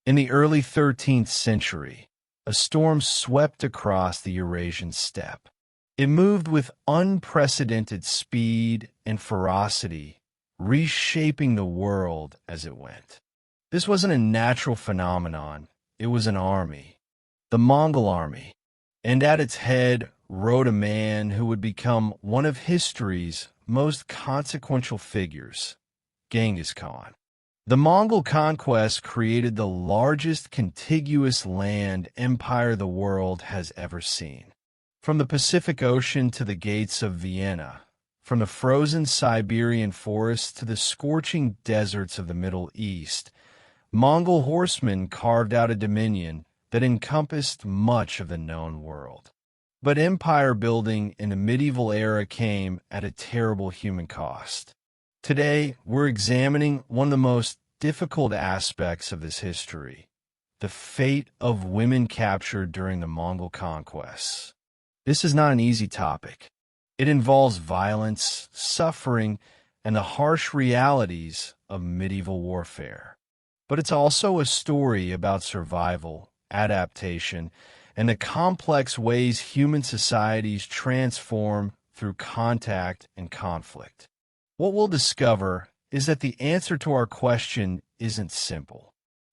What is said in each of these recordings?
In the early 13th century, a storm swept across the Eurasian steppe. It moved with unprecedented speed and ferocity, reshaping the world as it went. This wasn't a natural phenomenon, it was an army, the Mongol army, and at its head rode a man who would become one of history's most consequential figures, Genghis Khan. The Mongol conquest created the largest contiguous land empire the world has ever seen. From the Pacific Ocean to the gates of Vienna, from the frozen Siberian forests to the scorching deserts of the Middle East, Mongol horsemen carved out a dominion that encompassed much of the known world. But empire building in the medieval era came at a terrible human cost. Today, we're examining one of the most difficult aspects of this history, the fate of women captured during the Mongol conquests. This is not an easy topic. It involves violence, suffering, and the harsh realities of medieval warfare. But it's also a story about survival, adaptation, and the complex ways human societies transform through contact and conflict. What we'll discover is that the answer to our question isn't simple.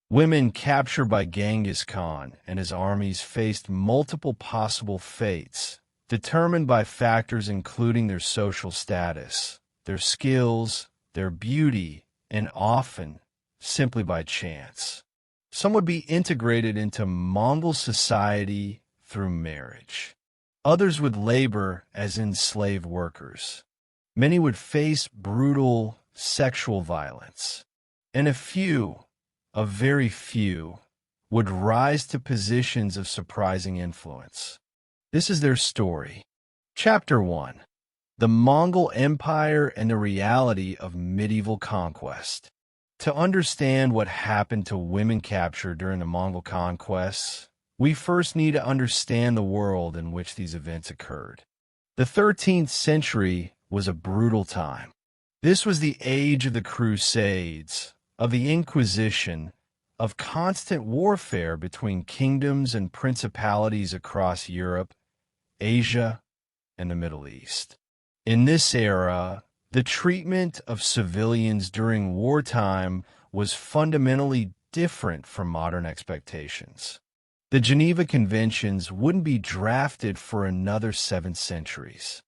Women captured by Genghis Khan and his armies faced multiple possible fates, determined by factors including their social status, their skills, their beauty, and often simply by chance. Some would be integrated into Mongol society through marriage. Others would labor as enslaved workers. Many would face brutal sexual violence. And a very few, would rise to positions of surprising influence. This is their story. Chapter 1. The Mongol Empire and the Reality of Medieval Conquest. To understand what happened to women captured during the Mongol conquests, we first need to understand the world in which these events occurred. The 13th century was a brutal time. This was the age of the Crusades, of the Inquisition, of constant warfare between kingdoms and principalities across Europe, Asia, and the Middle East. In this era, the treatment of civilians during wartime was fundamentally different from modern expectations. The Geneva Conventions wouldn't be drafted for another 7 centuries.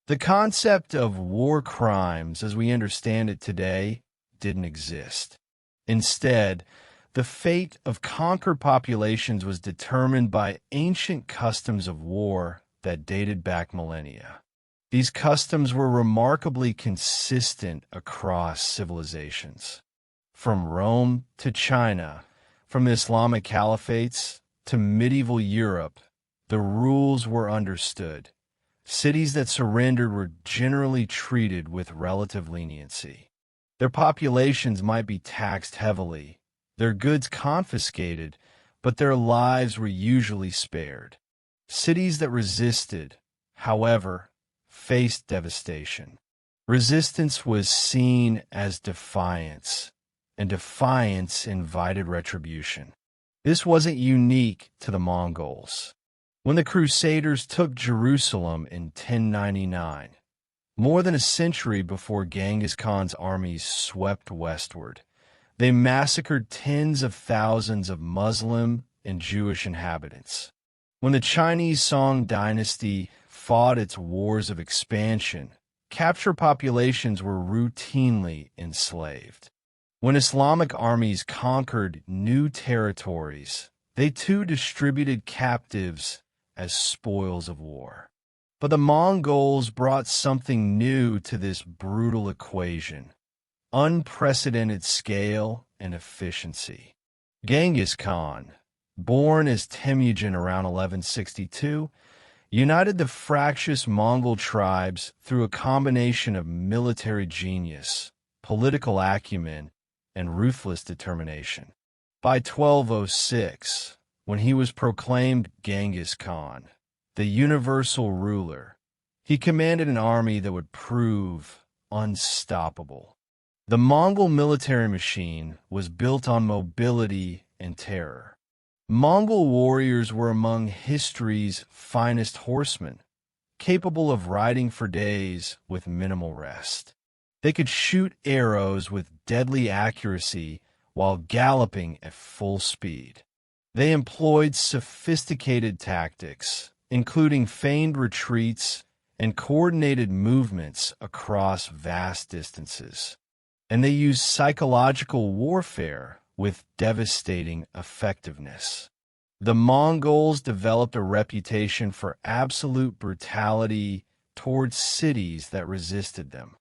The concept of war crimes as we understand it today didn't exist. Instead, the fate of conquered populations was determined by ancient customs of war that dated back millennia. These customs were remarkably consistent across civilizations. From Rome to China, from Islamic caliphates to medieval Europe, the rules were understood. Cities that surrendered were generally treated with relative leniency. Their populations might be taxed heavily, their goods confiscated, but their lives were usually spared. Cities that resisted, however, faced devastation. Resistance was seen as defiance, and defiance invited retribution. This wasn't unique to the Mongols. When the Crusaders took Jerusalem in 1099, more than a century before Genghis Khan's armies swept westward, they massacred tens of thousands of Muslim and Jewish inhabitants. When the Chinese Song dynasty fought its wars of expansion, captured populations were routinely enslaved. When Islamic armies conquered new territories, they too distributed captives as spoils of war. But the Mongols brought something new to this brutal equation: unprecedented scale and efficiency. Genghis Khan, born as Temujin around 1162, united the fractious Mongol tribes through a combination of military genius, political acumen, and ruthless determination. By 1206, when he was proclaimed Genghis Khan, the universal ruler, he commanded an army that would prove unstoppable. The Mongol military machine was built on mobility and terror. Mongol warriors were among history's finest horsemen, capable of riding for days with minimal rest. They could shoot arrows with deadly accuracy while galloping at full speed. They employed sophisticated tactics, including feigned retreats and coordinated movements across vast distances. And they used psychological warfare with devastating effectiveness. The Mongols developed a reputation for absolute brutality towards cities that resisted them.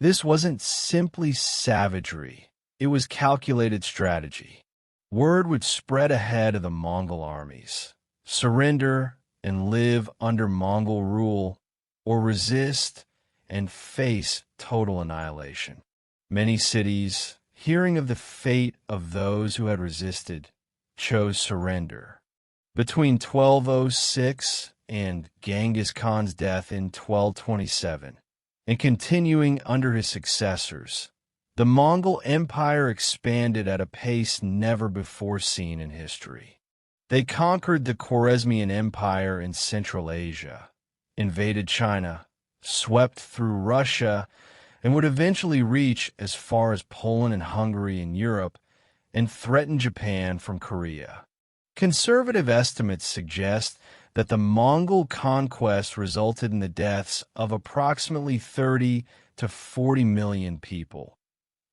This wasn't simply savagery, it was calculated strategy. Word would spread ahead of the Mongol armies: surrender and live under Mongol rule, or resist and face total annihilation. Many cities, hearing of the fate of those who had resisted, chose surrender. Between 1206 and Genghis Khan's death in 1227, and continuing under his successors, the Mongol Empire expanded at a pace never before seen in history. They conquered the Khwarezmian Empire in Central Asia, invaded China, swept through Russia, and would eventually reach as far as Poland and Hungary in Europe, and threaten Japan from Korea. Conservative estimates suggest that the Mongol conquest resulted in the deaths of approximately 30 to 40 million people,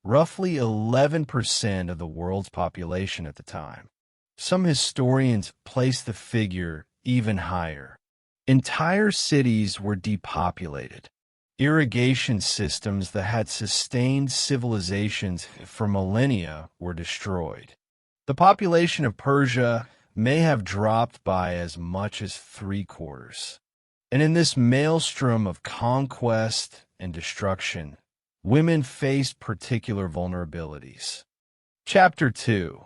roughly 11% of the world's population at the time. Some historians place the figure even higher. Entire cities were depopulated. Irrigation systems that had sustained civilizations for millennia were destroyed. The population of Persia may have dropped by as much as 3/4. And in this maelstrom of conquest and destruction, women faced particular vulnerabilities. Chapter 2: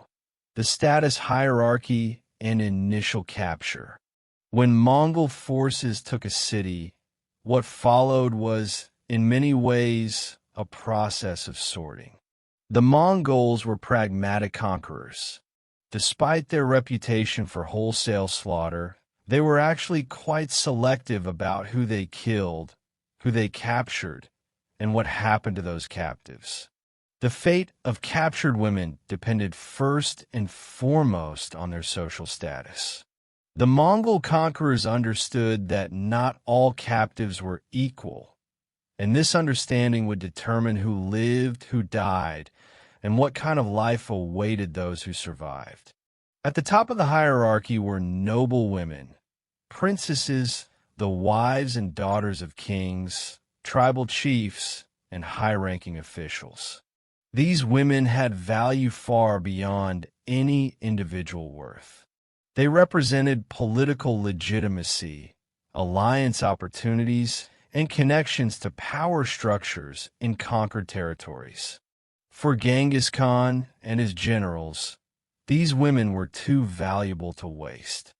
The Status Hierarchy and Initial Capture. When Mongol forces took a city, what followed was, in many ways, a process of sorting. The Mongols were pragmatic conquerors. Despite their reputation for wholesale slaughter, they were actually quite selective about who they killed, who they captured, and what happened to those captives. The fate of captured women depended first and foremost on their social status. The Mongol conquerors understood that not all captives were equal, and this understanding would determine who lived, who died, and what kind of life awaited those who survived. At the top of the hierarchy were noble women, princesses, the wives and daughters of kings, tribal chiefs, and high-ranking officials. These women had value far beyond any individual worth. They represented political legitimacy, alliance opportunities, and connections to power structures in conquered territories. For Genghis Khan and his generals, these women were too valuable to waste.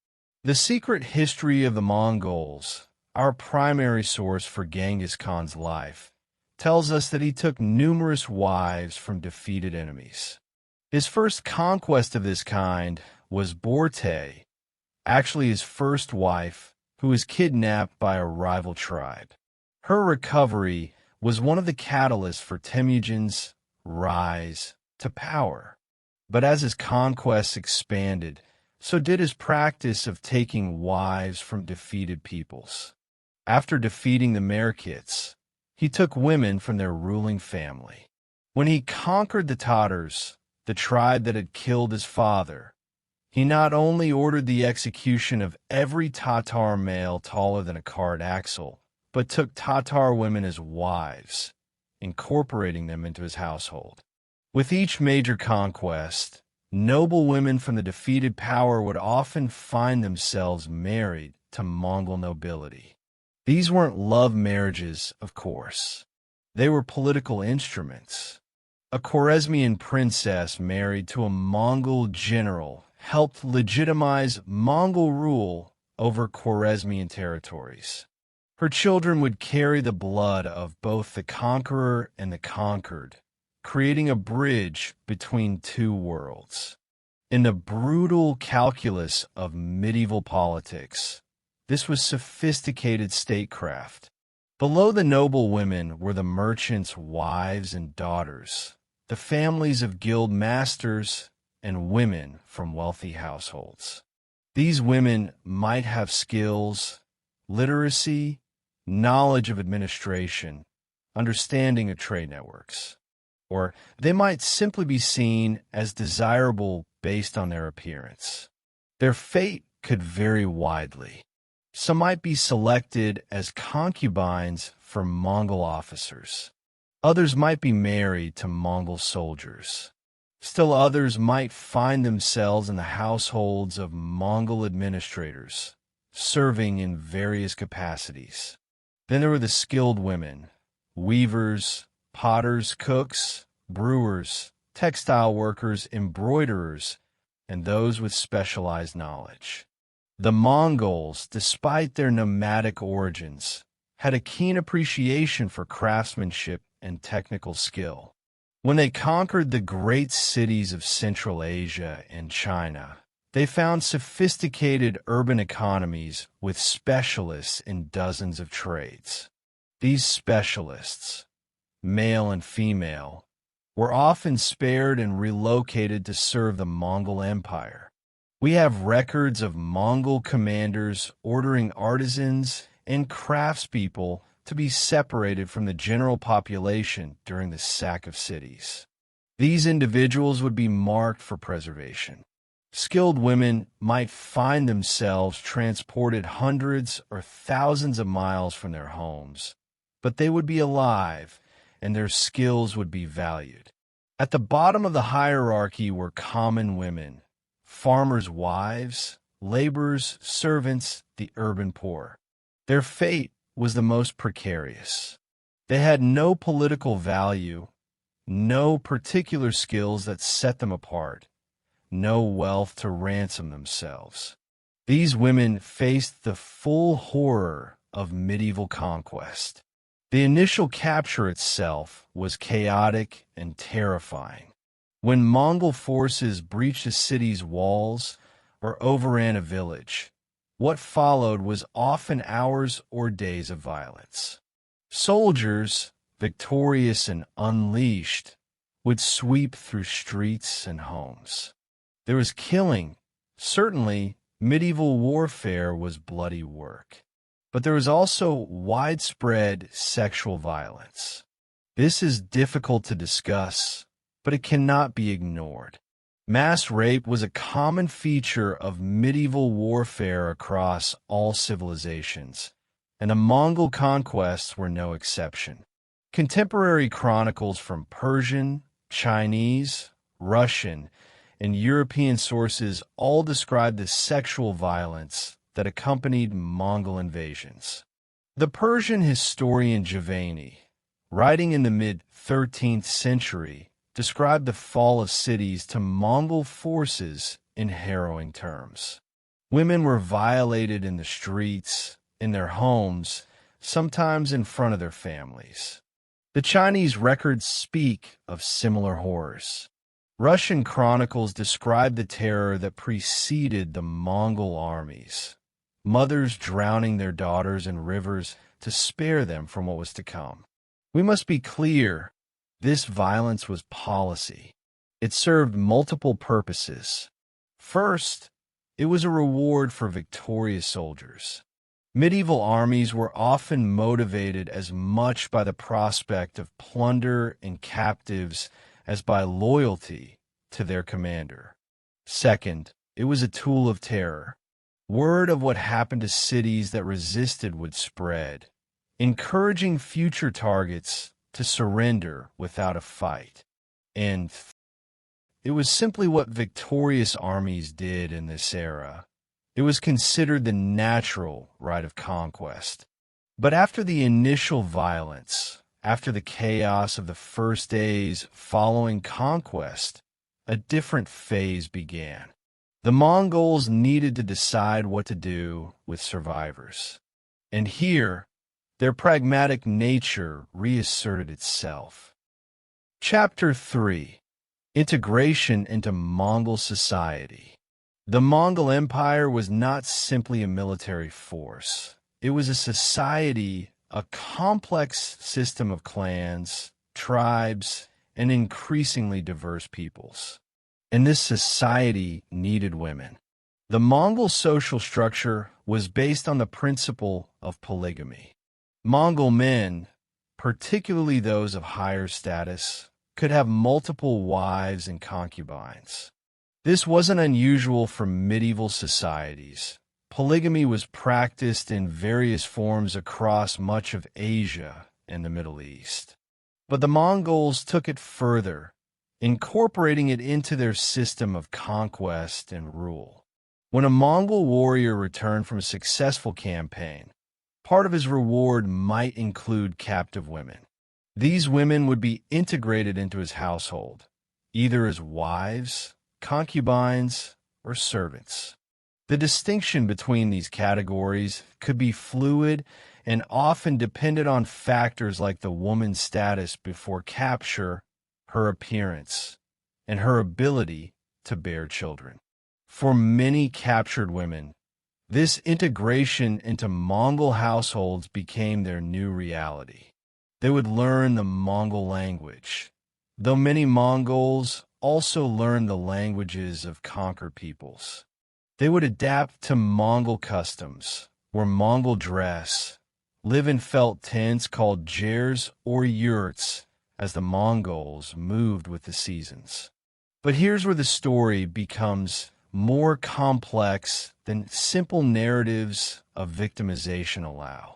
The Secret History of the Mongols, our primary source for Genghis Khan's life, tells us that he took numerous wives from defeated enemies. His first conquest of this kind was Borte, actually his first wife, who was kidnapped by a rival tribe. Her recovery was one of the catalysts for Temujin's rise to power. But as his conquests expanded, so did his practice of taking wives from defeated peoples. After defeating the Merkits, he took women from their ruling family. When he conquered the Tatars, the tribe that had killed his father, he not only ordered the execution of every Tatar male taller than a cart axle, but took Tatar women as wives, incorporating them into his household. With each major conquest, noble women from the defeated power would often find themselves married to Mongol nobility. These weren't love marriages, of course. They were political instruments. A Khwarezmian princess married to a Mongol general helped legitimize Mongol rule over Khwarezmian territories. Her children would carry the blood of both the conqueror and the conquered, creating a bridge between two worlds. In the brutal calculus of medieval politics, this was sophisticated statecraft. Below the noble women were the merchants' wives and daughters, the families of guild masters, and women from wealthy households. These women might have skills, literacy, knowledge of administration, understanding of trade networks, or they might simply be seen as desirable based on their appearance. Their fate could vary widely. Some might be selected as concubines for Mongol officers. Others might be married to Mongol soldiers. Still others might find themselves in the households of Mongol administrators, serving in various capacities. Then there were the skilled women, weavers, potters, cooks, brewers, textile workers, embroiderers, and those with specialized knowledge. The Mongols, despite their nomadic origins, had a keen appreciation for craftsmanship and technical skill. When they conquered the great cities of Central Asia and China, they found sophisticated urban economies with specialists in dozens of trades. These specialists, male and female, were often spared and relocated to serve the Mongol Empire. We have records of Mongol commanders ordering artisans and craftspeople to be separated from the general population during the sack of cities. These individuals would be marked for preservation. Skilled women might find themselves transported hundreds or thousands of miles from their homes, but they would be alive and their skills would be valued. At the bottom of the hierarchy were common women, farmers' wives, laborers, servants, the urban poor. Their fate was the most precarious. They had no political value, no particular skills that set them apart, no wealth to ransom themselves. These women faced the full horror of medieval conquest. The initial capture itself was chaotic and terrifying. When Mongol forces breached a city's walls or overran a village, what followed was often hours or days of violence. Soldiers, victorious and unleashed, would sweep through streets and homes. There was killing. Certainly, medieval warfare was bloody work. But there was also widespread sexual violence. This is difficult to discuss, but it cannot be ignored. Mass rape was a common feature of medieval warfare across all civilizations, and the Mongol conquests were no exception. Contemporary chronicles from Persian, Chinese, Russian, and European sources all describe the sexual violence that accompanied Mongol invasions. The Persian historian Javani, writing in the mid-13th century, described the fall of cities to Mongol forces in harrowing terms. Women were violated in the streets, in their homes, sometimes in front of their families. The Chinese records speak of similar horrors. Russian chronicles describe the terror that preceded the Mongol armies, mothers drowning their daughters in rivers to spare them from what was to come. We must be clear. This violence was policy. It served multiple purposes. First, it was a reward for victorious soldiers. Medieval armies were often motivated as much by the prospect of plunder and captives as by loyalty to their commander. Second, it was a tool of terror. Word of what happened to cities that resisted would spread, encouraging future targets to surrender without a fight. And it was simply what victorious armies did in this era. It was considered the natural rite of conquest. But after the initial violence, after the chaos of the first days following conquest, a different phase began. The Mongols needed to decide what to do with survivors. And here, their pragmatic nature reasserted itself. Chapter 3. Integration into Mongol society. The Mongol Empire was not simply a military force. It was a society, a complex system of clans, tribes, and increasingly diverse peoples. And this society needed women. The Mongol social structure was based on the principle of polygamy. Mongol men, particularly those of higher status, could have multiple wives and concubines. This wasn't unusual for medieval societies. Polygamy was practiced in various forms across much of Asia and the Middle East. But the Mongols took it further, incorporating it into their system of conquest and rule. When a Mongol warrior returned from a successful campaign, part of his reward might include captive women. These women would be integrated into his household, either as wives, concubines, or servants. The distinction between these categories could be fluid and often depended on factors like the woman's status before capture, her appearance, and her ability to bear children. For many captured women, this integration into Mongol households became their new reality. They would learn the Mongol language, though many Mongols also learned the languages of conquered peoples. They would adapt to Mongol customs, wear Mongol dress, live in felt tents called jers or yurts as the Mongols moved with the seasons. But here's where the story becomes more complex than simple narratives of victimization allow.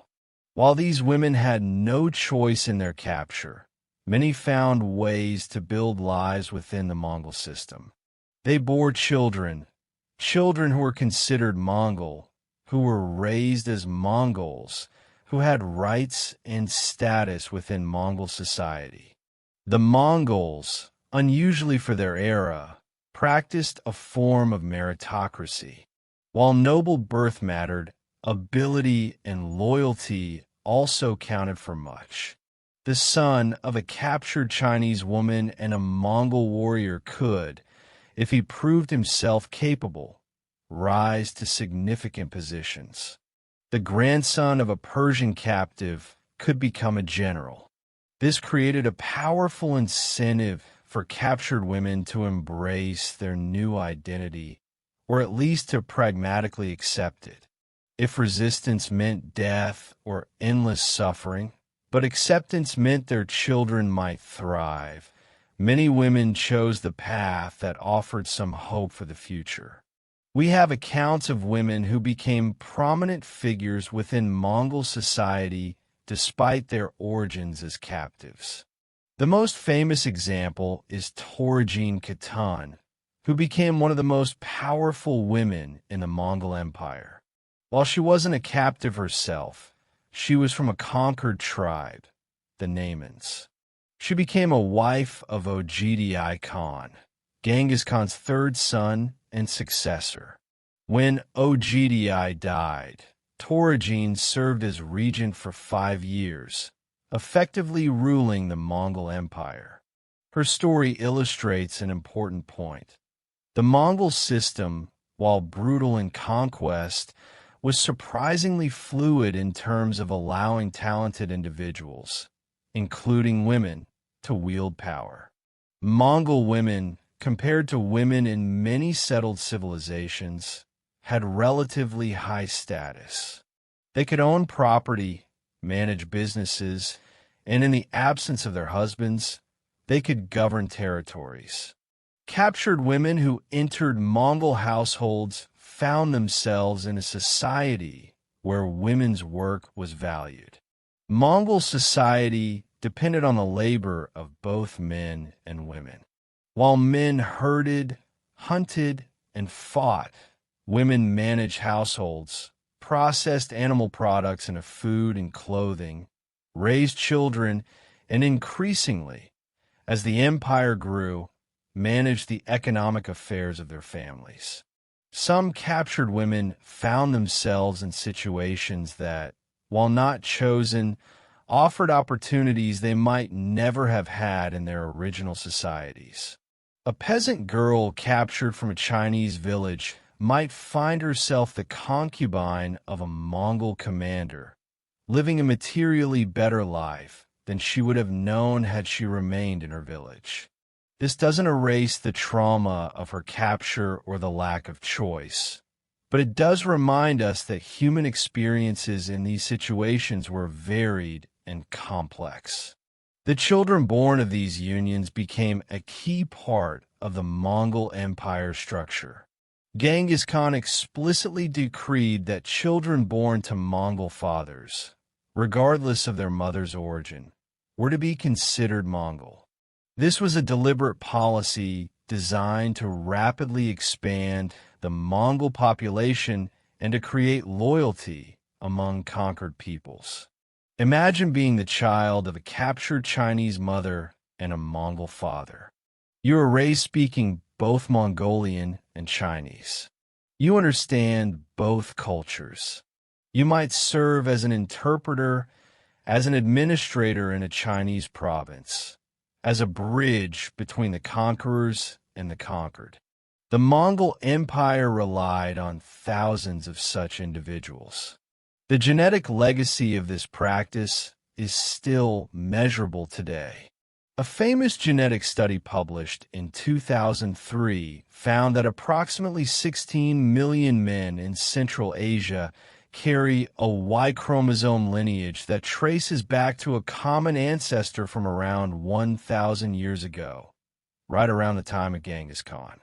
While these women had no choice in their capture, many found ways to build lives within the Mongol system. They bore children who were considered Mongol, who were raised as Mongols, who had rights and status within Mongol society. The Mongols, unusually for their era, practiced a form of meritocracy. While noble birth mattered, ability and loyalty also counted for much. The son of a captured Chinese woman and a Mongol warrior could, if he proved himself capable, rise to significant positions. The grandson of a Persian captive could become a general. This created a powerful incentive for captured women to embrace their new identity, or at least to pragmatically accept it. If resistance meant death or endless suffering, but acceptance meant their children might thrive, many women chose the path that offered some hope for the future. We have accounts of women who became prominent figures within Mongol society despite their origins as captives. The most famous example is Torjin Khatan, who became one of the most powerful women in the Mongol Empire. While she wasn't a captive herself, she was from a conquered tribe, the Naimans. She became a wife of Ogdi Khan, Genghis Khan's third son and successor. When Ogdi died, Torjin served as regent for 5 years, effectively ruling the Mongol Empire. Her story illustrates an important point. The Mongol system, while brutal in conquest, was surprisingly fluid in terms of allowing talented individuals, including women, to wield power. Mongol women, compared to women in many settled civilizations, had relatively high status. They could own property, manage businesses, and in the absence of their husbands, they could govern territories. Captured women who entered Mongol households found themselves in a society where women's work was valued. Mongol society depended on the labor of both men and women. While men herded, hunted, and fought, women managed households, processed animal products into food and clothing, raised children, and increasingly, as the empire grew, managed the economic affairs of their families. Some captured women found themselves in situations that, while not chosen, offered opportunities they might never have had in their original societies. A peasant girl captured from a Chinese village might find herself the concubine of a Mongol commander, living a materially better life than she would have known had she remained in her village. This doesn't erase the trauma of her capture or the lack of choice, but it does remind us that human experiences in these situations were varied and complex. The children born of these unions became a key part of the Mongol Empire structure. Genghis Khan explicitly decreed that children born to Mongol fathers, regardless of their mother's origin, were to be considered Mongol. This was a deliberate policy designed to rapidly expand the Mongol population and to create loyalty among conquered peoples. Imagine being the child of a captured Chinese mother and a Mongol father. You are raised speaking both Mongolian and Chinese. You understand both cultures. You might serve as an interpreter, as an administrator in a Chinese province, as a bridge between the conquerors and the conquered. The Mongol Empire relied on thousands of such individuals. The genetic legacy of this practice is still measurable today. A famous genetic study published in 2003 found that approximately 16 million men in Central Asia carry a Y chromosome lineage that traces back to a common ancestor from around 1,000 years ago, right around the time of Genghis Khan.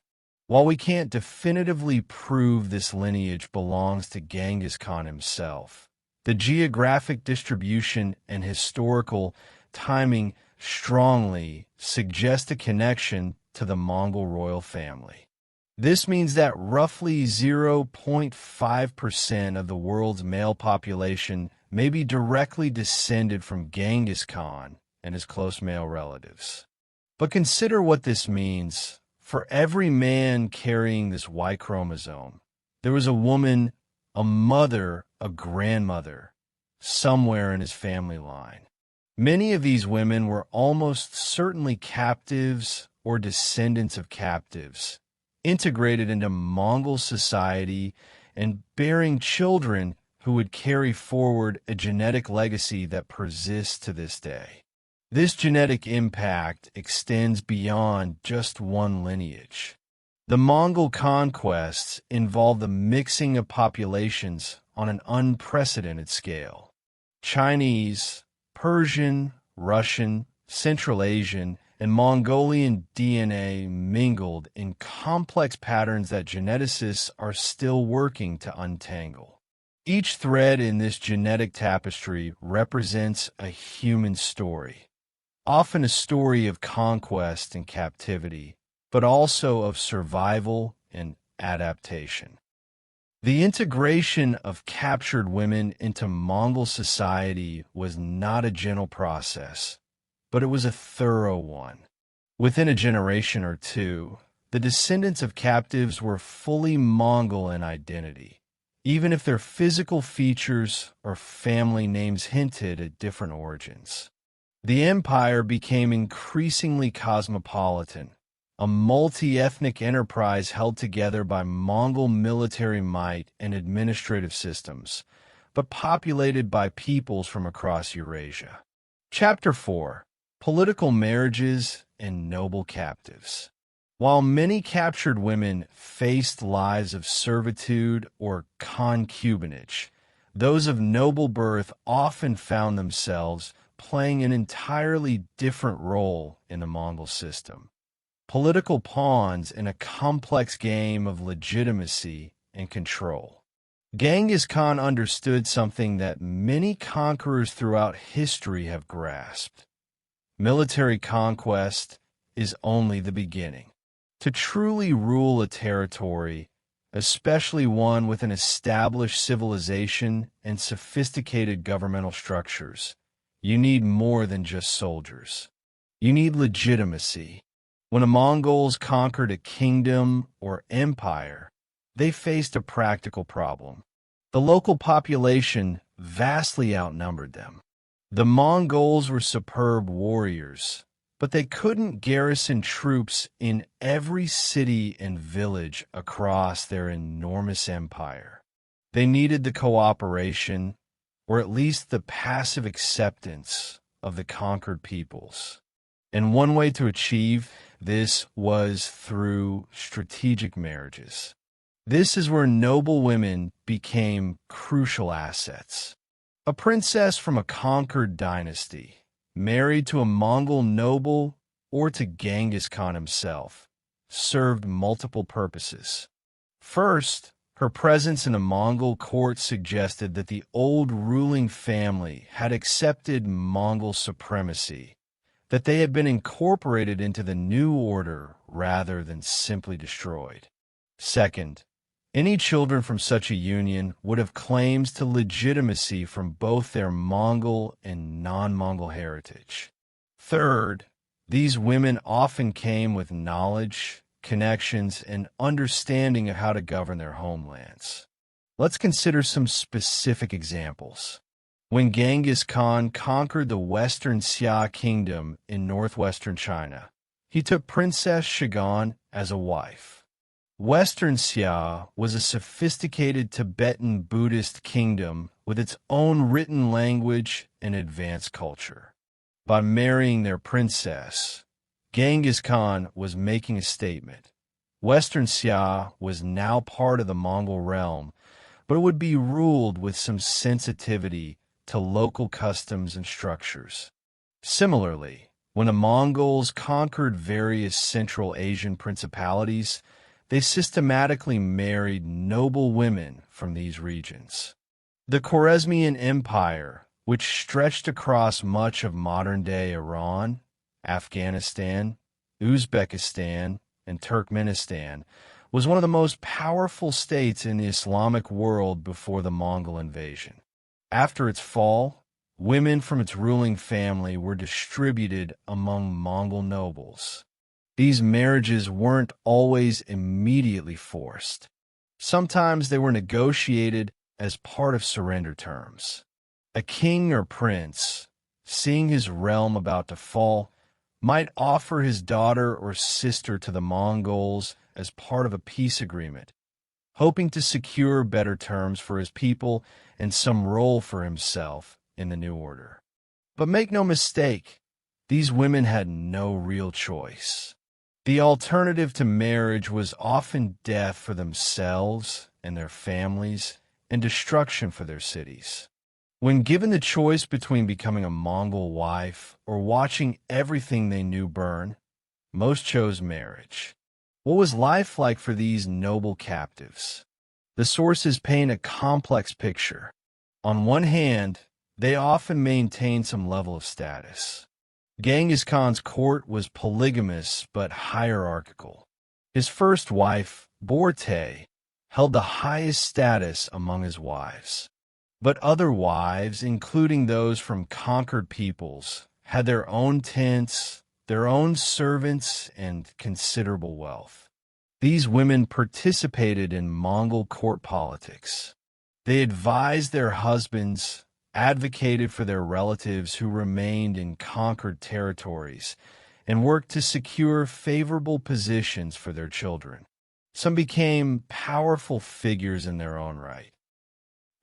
While we can't definitively prove this lineage belongs to Genghis Khan himself, the geographic distribution and historical timing strongly suggest a connection to the Mongol royal family. This means that roughly 0.5% of the world's male population may be directly descended from Genghis Khan and his close male relatives. But consider what this means. For every man carrying this Y chromosome, there was a woman, a mother, a grandmother, somewhere in his family line. Many of these women were almost certainly captives or descendants of captives, integrated into Mongol society and bearing children who would carry forward a genetic legacy that persists to this day. This genetic impact extends beyond just one lineage. The Mongol conquests involved the mixing of populations on an unprecedented scale. Chinese, Persian, Russian, Central Asian, and Mongolian DNA mingled in complex patterns that geneticists are still working to untangle. Each thread in this genetic tapestry represents a human story, often a story of conquest and captivity, but also of survival and adaptation. The integration of captured women into Mongol society was not a gentle process, but it was a thorough one. Within a generation or two, the descendants of captives were fully Mongol in identity, even if their physical features or family names hinted at different origins. The empire became increasingly cosmopolitan, a multi-ethnic enterprise held together by Mongol military might and administrative systems, but populated by peoples from across Eurasia. Chapter 4. Political Marriages and Noble Captives. While many captured women faced lives of servitude or concubinage, those of noble birth often found themselves playing an entirely different role in the Mongol system. Political pawns in a complex game of legitimacy and control. Genghis Khan understood something that many conquerors throughout history have grasped. Military conquest is only the beginning. To truly rule a territory, especially one with an established civilization and sophisticated governmental structures, you need more than just soldiers. You need legitimacy. When the Mongols conquered a kingdom or empire, they faced a practical problem. The local population vastly outnumbered them. The Mongols were superb warriors, but they couldn't garrison troops in every city and village across their enormous empire. They needed the cooperation, or at least the passive acceptance, of the conquered peoples. And one way to achieve this was through strategic marriages. This is where noble women became crucial assets. A princess from a conquered dynasty, married to a Mongol noble or to Genghis Khan himself, served multiple purposes. First, her presence in a Mongol court suggested that the old ruling family had accepted Mongol supremacy, that they had been incorporated into the new order rather than simply destroyed. Second, any children from such a union would have claims to legitimacy from both their Mongol and non-Mongol heritage. Third, these women often came with knowledge, connections, and understanding of how to govern their homelands. Let's consider some specific examples. When Genghis Khan conquered the Western Xia Kingdom in northwestern China, he took Princess Shigan as a wife. Western Xia was a sophisticated Tibetan Buddhist kingdom with its own written language and advanced culture. By marrying their princess, Genghis Khan was making a statement. Western Xia was now part of the Mongol realm, but it would be ruled with some sensitivity to local customs and structures. Similarly, when the Mongols conquered various Central Asian principalities, they systematically married noble women from these regions. The Khwarezmian Empire, which stretched across much of modern-day Iran, Afghanistan, Uzbekistan, and Turkmenistan, was one of the most powerful states in the Islamic world before the Mongol invasion. After its fall, women from its ruling family were distributed among Mongol nobles. These marriages weren't always immediately forced. Sometimes they were negotiated as part of surrender terms. A king or prince, seeing his realm about to fall, might offer his daughter or sister to the Mongols as part of a peace agreement, hoping to secure better terms for his people and some role for himself in the new order. But make no mistake, these women had no real choice. The alternative to marriage was often death for themselves and their families and destruction for their cities. When given the choice between becoming a Mongol wife or watching everything they knew burn, most chose marriage. What was life like for these noble captives? The sources paint a complex picture. On one hand, they often maintained some level of status. Genghis Khan's court was polygamous but hierarchical. His first wife, Borte, held the highest status among his wives. But other wives, including those from conquered peoples, had their own tents, their own servants, and considerable wealth. These women participated in Mongol court politics. They advised their husbands, advocated for their relatives who remained in conquered territories, and worked to secure favorable positions for their children. Some became powerful figures in their own right.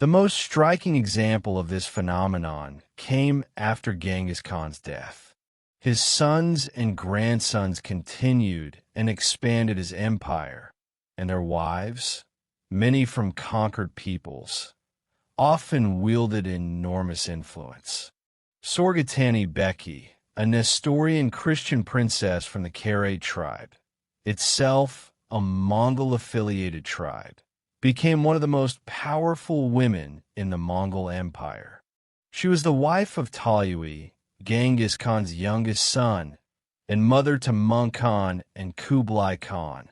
The most striking example of this phenomenon came after Genghis Khan's death. His sons and grandsons continued and expanded his empire, and their wives, many from conquered peoples, often wielded enormous influence. Sorghumani Beki, a Nestorian Christian princess from the Karate tribe, itself a Mongol-affiliated tribe, became one of the most powerful women in the Mongol Empire. She was the wife of Talyui, Genghis Khan's youngest son, and mother to Mung Khan and Kublai Khan,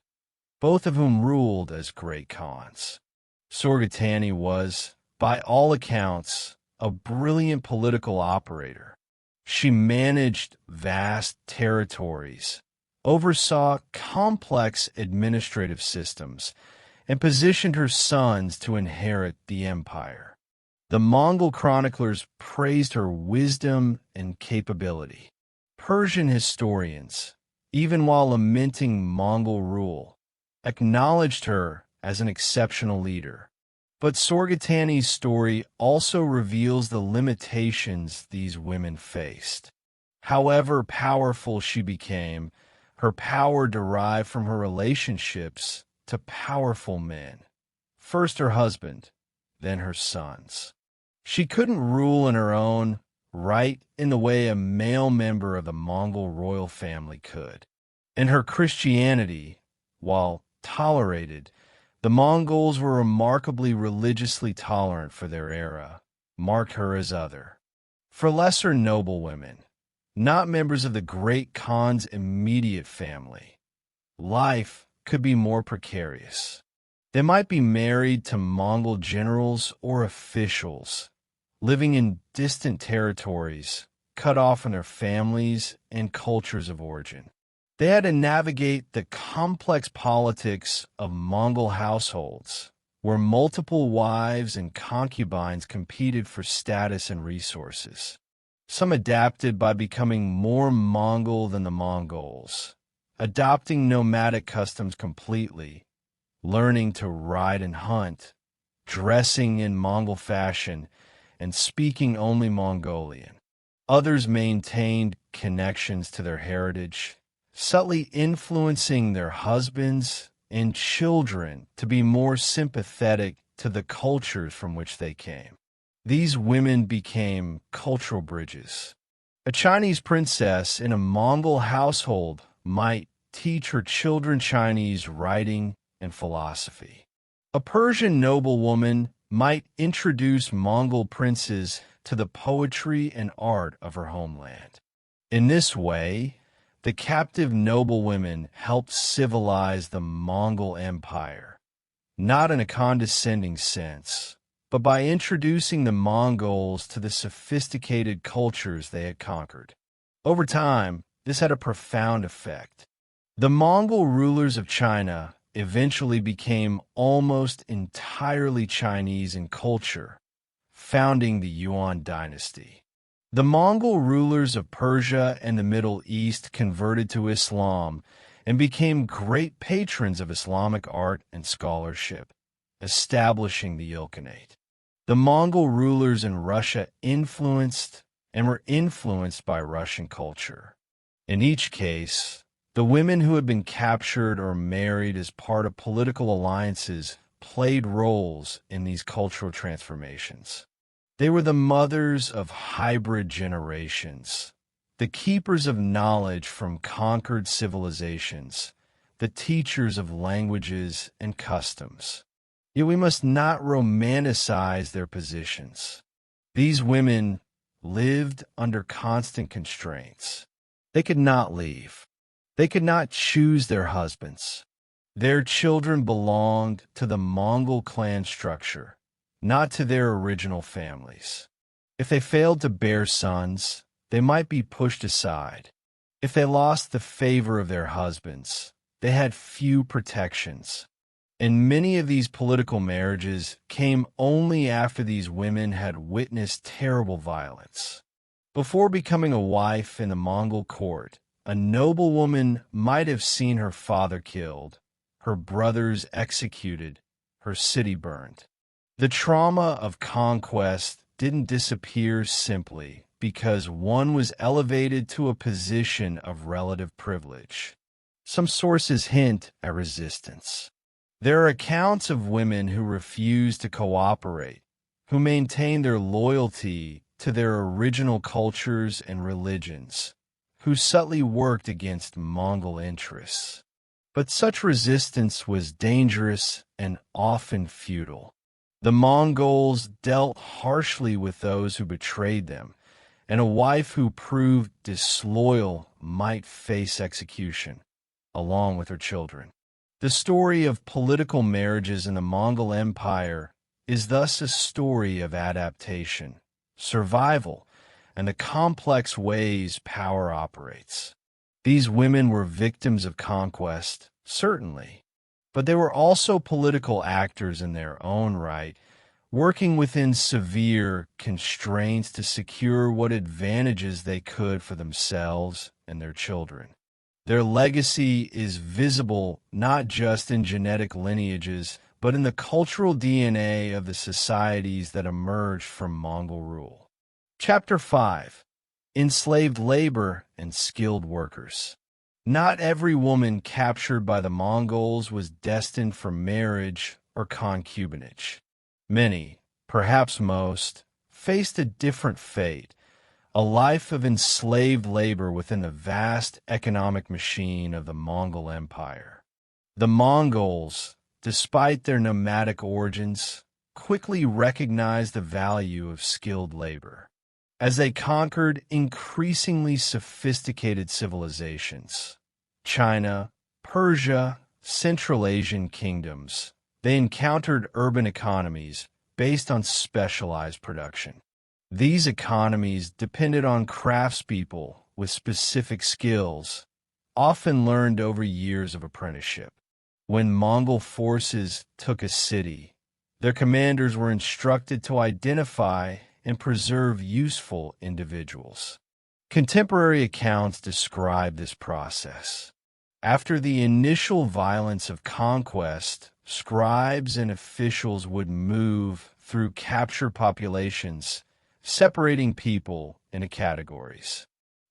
both of whom ruled as great Khans. Sorghumani was, by all accounts, a brilliant political operator. She managed vast territories, oversaw complex administrative systems, and positioned her sons to inherit the empire. The Mongol chroniclers praised her wisdom and capability, Persian historians, even while lamenting Mongol rule, acknowledged her as an exceptional leader. But Sorgatani's story also reveals the limitations these women faced. However powerful she became, her power derived from her relationships to powerful men. First her husband, then her sons. She couldn't rule in her own right in the way a male member of the Mongol royal family could. In her Christianity, while tolerated, the Mongols were remarkably religiously tolerant for their era, marked her as other. For lesser noblewomen, not members of the great Khan's immediate family, life could be more precarious. They might be married to Mongol generals or officials, living in distant territories, cut off from their families and cultures of origin. They had to navigate the complex politics of Mongol households, where multiple wives and concubines competed for status and resources. Some adapted by becoming more Mongol than the Mongols, adopting nomadic customs completely, learning to ride and hunt, dressing in Mongol fashion, and speaking only Mongolian. Others maintained connections to their heritage, subtly influencing their husbands and children to be more sympathetic to the cultures from which they came. These women became cultural bridges. A Chinese princess in a Mongol household might teach her children Chinese writing and philosophy. A Persian noblewoman might introduce Mongol princes to the poetry and art of her homeland. In this way, the captive noblewomen helped civilize the Mongol Empire, not in a condescending sense, but by introducing the Mongols to the sophisticated cultures they had conquered. Over time, this had a profound effect. The Mongol rulers of China eventually became almost entirely Chinese in culture, founding the Yuan dynasty. The Mongol rulers of Persia and the Middle East converted to Islam and became great patrons of Islamic art and scholarship, establishing the Ilkhanate. The Mongol rulers in Russia influenced and were influenced by Russian culture. In each case, the women who had been captured or married as part of political alliances played roles in these cultural transformations. They were the mothers of hybrid generations, the keepers of knowledge from conquered civilizations, the teachers of languages and customs. Yet we must not romanticize their positions. These women lived under constant constraints. They could not leave. They could not choose their husbands. Their children belonged to the Mongol clan structure, not to their original families. If they failed to bear sons, they might be pushed aside. If they lost the favor of their husbands, they had few protections. And many of these political marriages came only after these women had witnessed terrible violence. Before becoming a wife in the Mongol court, a noblewoman might have seen her father killed, her brothers executed, her city burned. The trauma of conquest didn't disappear simply because one was elevated to a position of relative privilege. Some sources hint at resistance. There are accounts of women who refused to cooperate, who maintained their loyalty to their original cultures and religions, who subtly worked against Mongol interests. But such resistance was dangerous and often futile. The Mongols dealt harshly with those who betrayed them, and a wife who proved disloyal might face execution, along with her children. The story of political marriages in the Mongol Empire is thus a story of adaptation, survival, and the complex ways power operates. These women were victims of conquest, certainly, but they were also political actors in their own right, working within severe constraints to secure what advantages they could for themselves and their children. Their legacy is visible not just in genetic lineages, but in the cultural DNA of the societies that emerged from Mongol rule. Chapter 5. Enslaved Labor and Skilled Workers. Not every woman captured by the Mongols was destined for marriage or concubinage. Many, perhaps most, faced a different fate, a life of enslaved labor within the vast economic machine of the Mongol Empire. The Mongols, despite their nomadic origins, quickly recognized the value of skilled labor. As they conquered increasingly sophisticated civilizations, China, Persia, Central Asian kingdoms, they encountered urban economies based on specialized production. These economies depended on craftspeople with specific skills, often learned over years of apprenticeship. When Mongol forces took a city, their commanders were instructed to identify and preserve useful individuals. Contemporary accounts describe this process. After the initial violence of conquest, scribes and officials would move through captured populations, separating people into categories.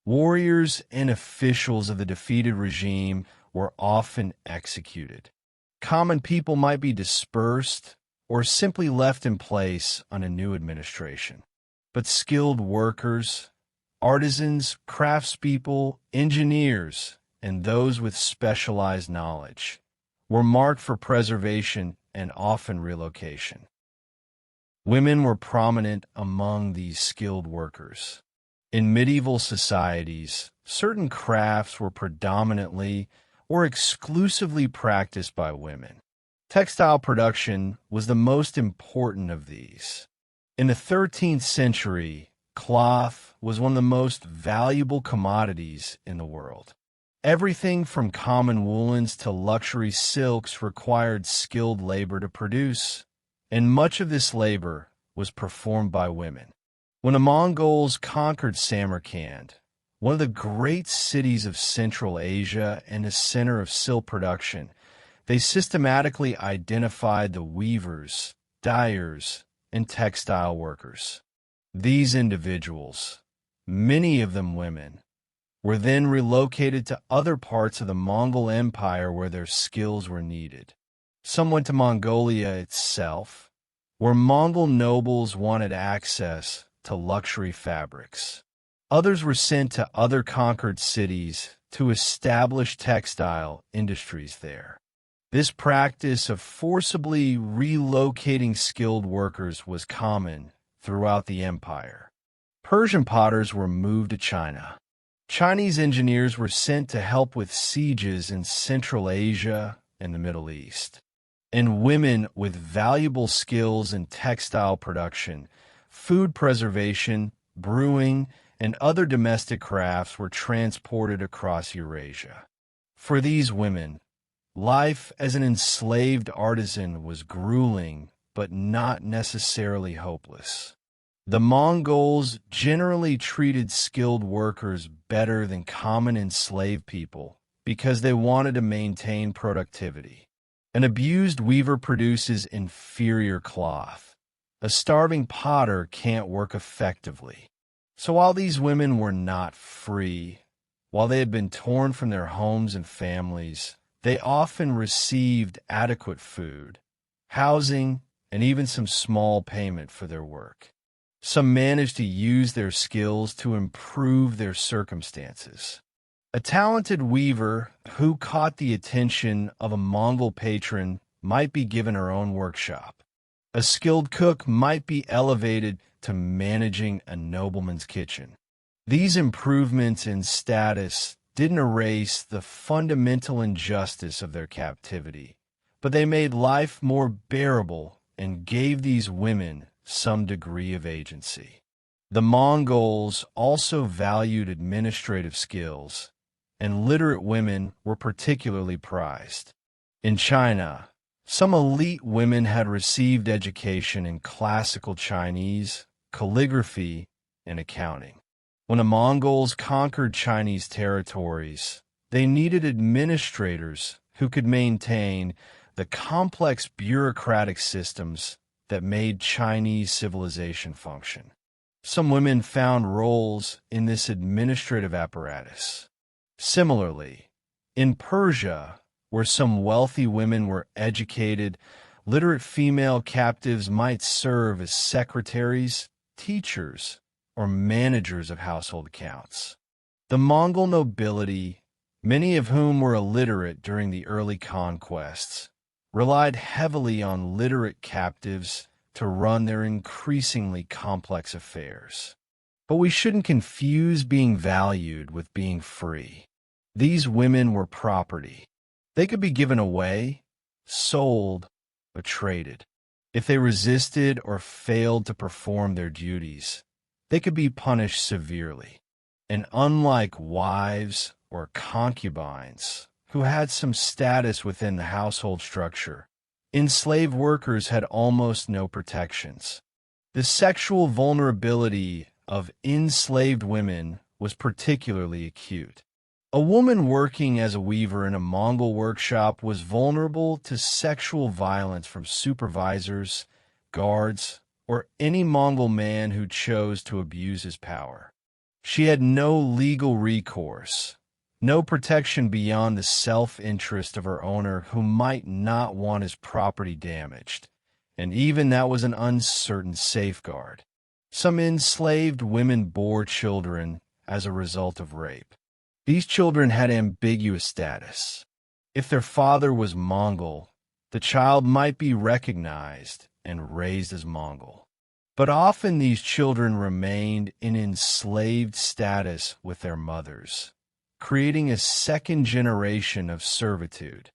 Warriors and officials of the defeated regime were often executed. Common people might be dispersed or simply left in place on a new administration. But skilled workers, artisans, craftspeople, engineers, and those with specialized knowledge were marked for preservation and often relocation. Women were prominent among these skilled workers. In medieval societies, certain crafts were predominantly or exclusively practiced by women. Textile production was the most important of these. In the 13th century, cloth was one of the most valuable commodities in the world. Everything from common woolens to luxury silks required skilled labor to produce, and much of this labor was performed by women. When the Mongols conquered Samarkand, one of the great cities of Central Asia and a center of silk production, they systematically identified the weavers, dyers, and textile workers. These individuals, many of them women, were then relocated to other parts of the Mongol Empire where their skills were needed. Some went to Mongolia itself, where Mongol nobles wanted access to luxury fabrics. Others were sent to other conquered cities to establish textile industries there. This practice of forcibly relocating skilled workers was common throughout the empire. Persian potters were moved to China. Chinese engineers were sent to help with sieges in Central Asia and the Middle East. And women with valuable skills in textile production, food preservation, brewing, and other domestic crafts were transported across Eurasia. For these women, life as an enslaved artisan was grueling, but not necessarily hopeless. The Mongols generally treated skilled workers better than common enslaved people because they wanted to maintain productivity. An abused weaver produces inferior cloth. A starving potter can't work effectively. So while these women were not free, while they had been torn from their homes and families, they often received adequate food, housing, and even some small payment for their work. Some managed to use their skills to improve their circumstances. A talented weaver who caught the attention of a Mongol patron might be given her own workshop. A skilled cook might be elevated to managing a nobleman's kitchen. These improvements in status didn't erase the fundamental injustice of their captivity, but they made life more bearable and gave these women some degree of agency. The Mongols also valued administrative skills, and literate women were particularly prized. In China, Some elite women had received education in classical Chinese, calligraphy, and accounting. When the Mongols conquered Chinese territories, they needed administrators who could maintain the complex bureaucratic systems that made Chinese civilization function. Some women found roles in this administrative apparatus. Similarly, in Persia, where some wealthy women were educated, literate female captives might serve as secretaries, teachers, or managers of household accounts. The Mongol nobility, many of whom were illiterate during the early conquests, relied heavily on literate captives to run their increasingly complex affairs. But we shouldn't confuse being valued with being free. These women were property. They could be given away, sold, or traded. If they resisted or failed to perform their duties, they could be punished severely. And unlike wives or concubines, who had some status within the household structure, enslaved workers had almost no protections. The sexual vulnerability of enslaved women was particularly acute. A woman working as a weaver in a Mongol workshop was vulnerable to sexual violence from supervisors, guards, or any Mongol man who chose to abuse his power. She had no legal recourse, no protection beyond the self-interest of her owner who might not want his property damaged, and even that was an uncertain safeguard. Some enslaved women bore children as a result of rape. These children had ambiguous status. If their father was Mongol, the child might be recognized and raised as Mongol. But often these children remained in enslaved status with their mothers, creating a second generation of servitude.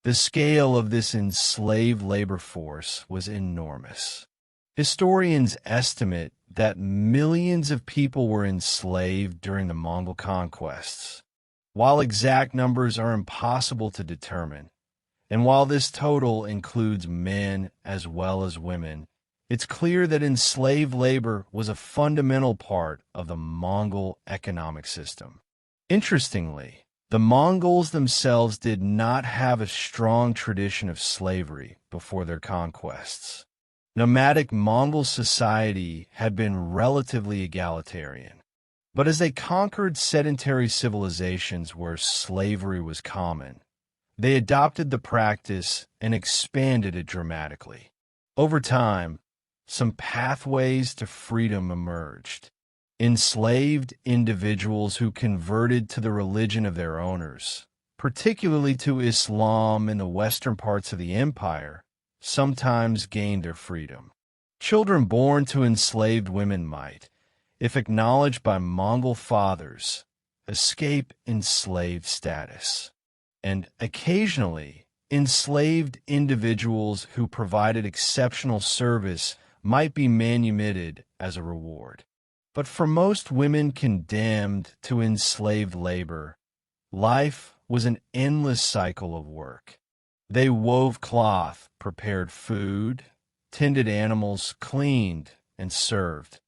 The scale of this enslaved labor force was enormous. Historians estimate that millions of people were enslaved during the Mongol conquests. While exact numbers are impossible to determine, and while this total includes men as well as women, it's clear that enslaved labor was a fundamental part of the Mongol economic system. Interestingly, the Mongols themselves did not have a strong tradition of slavery before their conquests. Nomadic Mongol society had been relatively egalitarian. But as they conquered sedentary civilizations where slavery was common, they adopted the practice and expanded it dramatically. Over time, some pathways to freedom emerged. Enslaved individuals who converted to the religion of their owners, particularly to Islam in the western parts of the empire, sometimes gained their freedom. Children born to enslaved women might, if acknowledged by Mongol fathers, escape enslaved status. And occasionally, enslaved individuals who provided exceptional service might be manumitted as a reward. But for most women condemned to enslaved labor, life was an endless cycle of work. They wove cloth, prepared food, tended animals, cleaned, and served,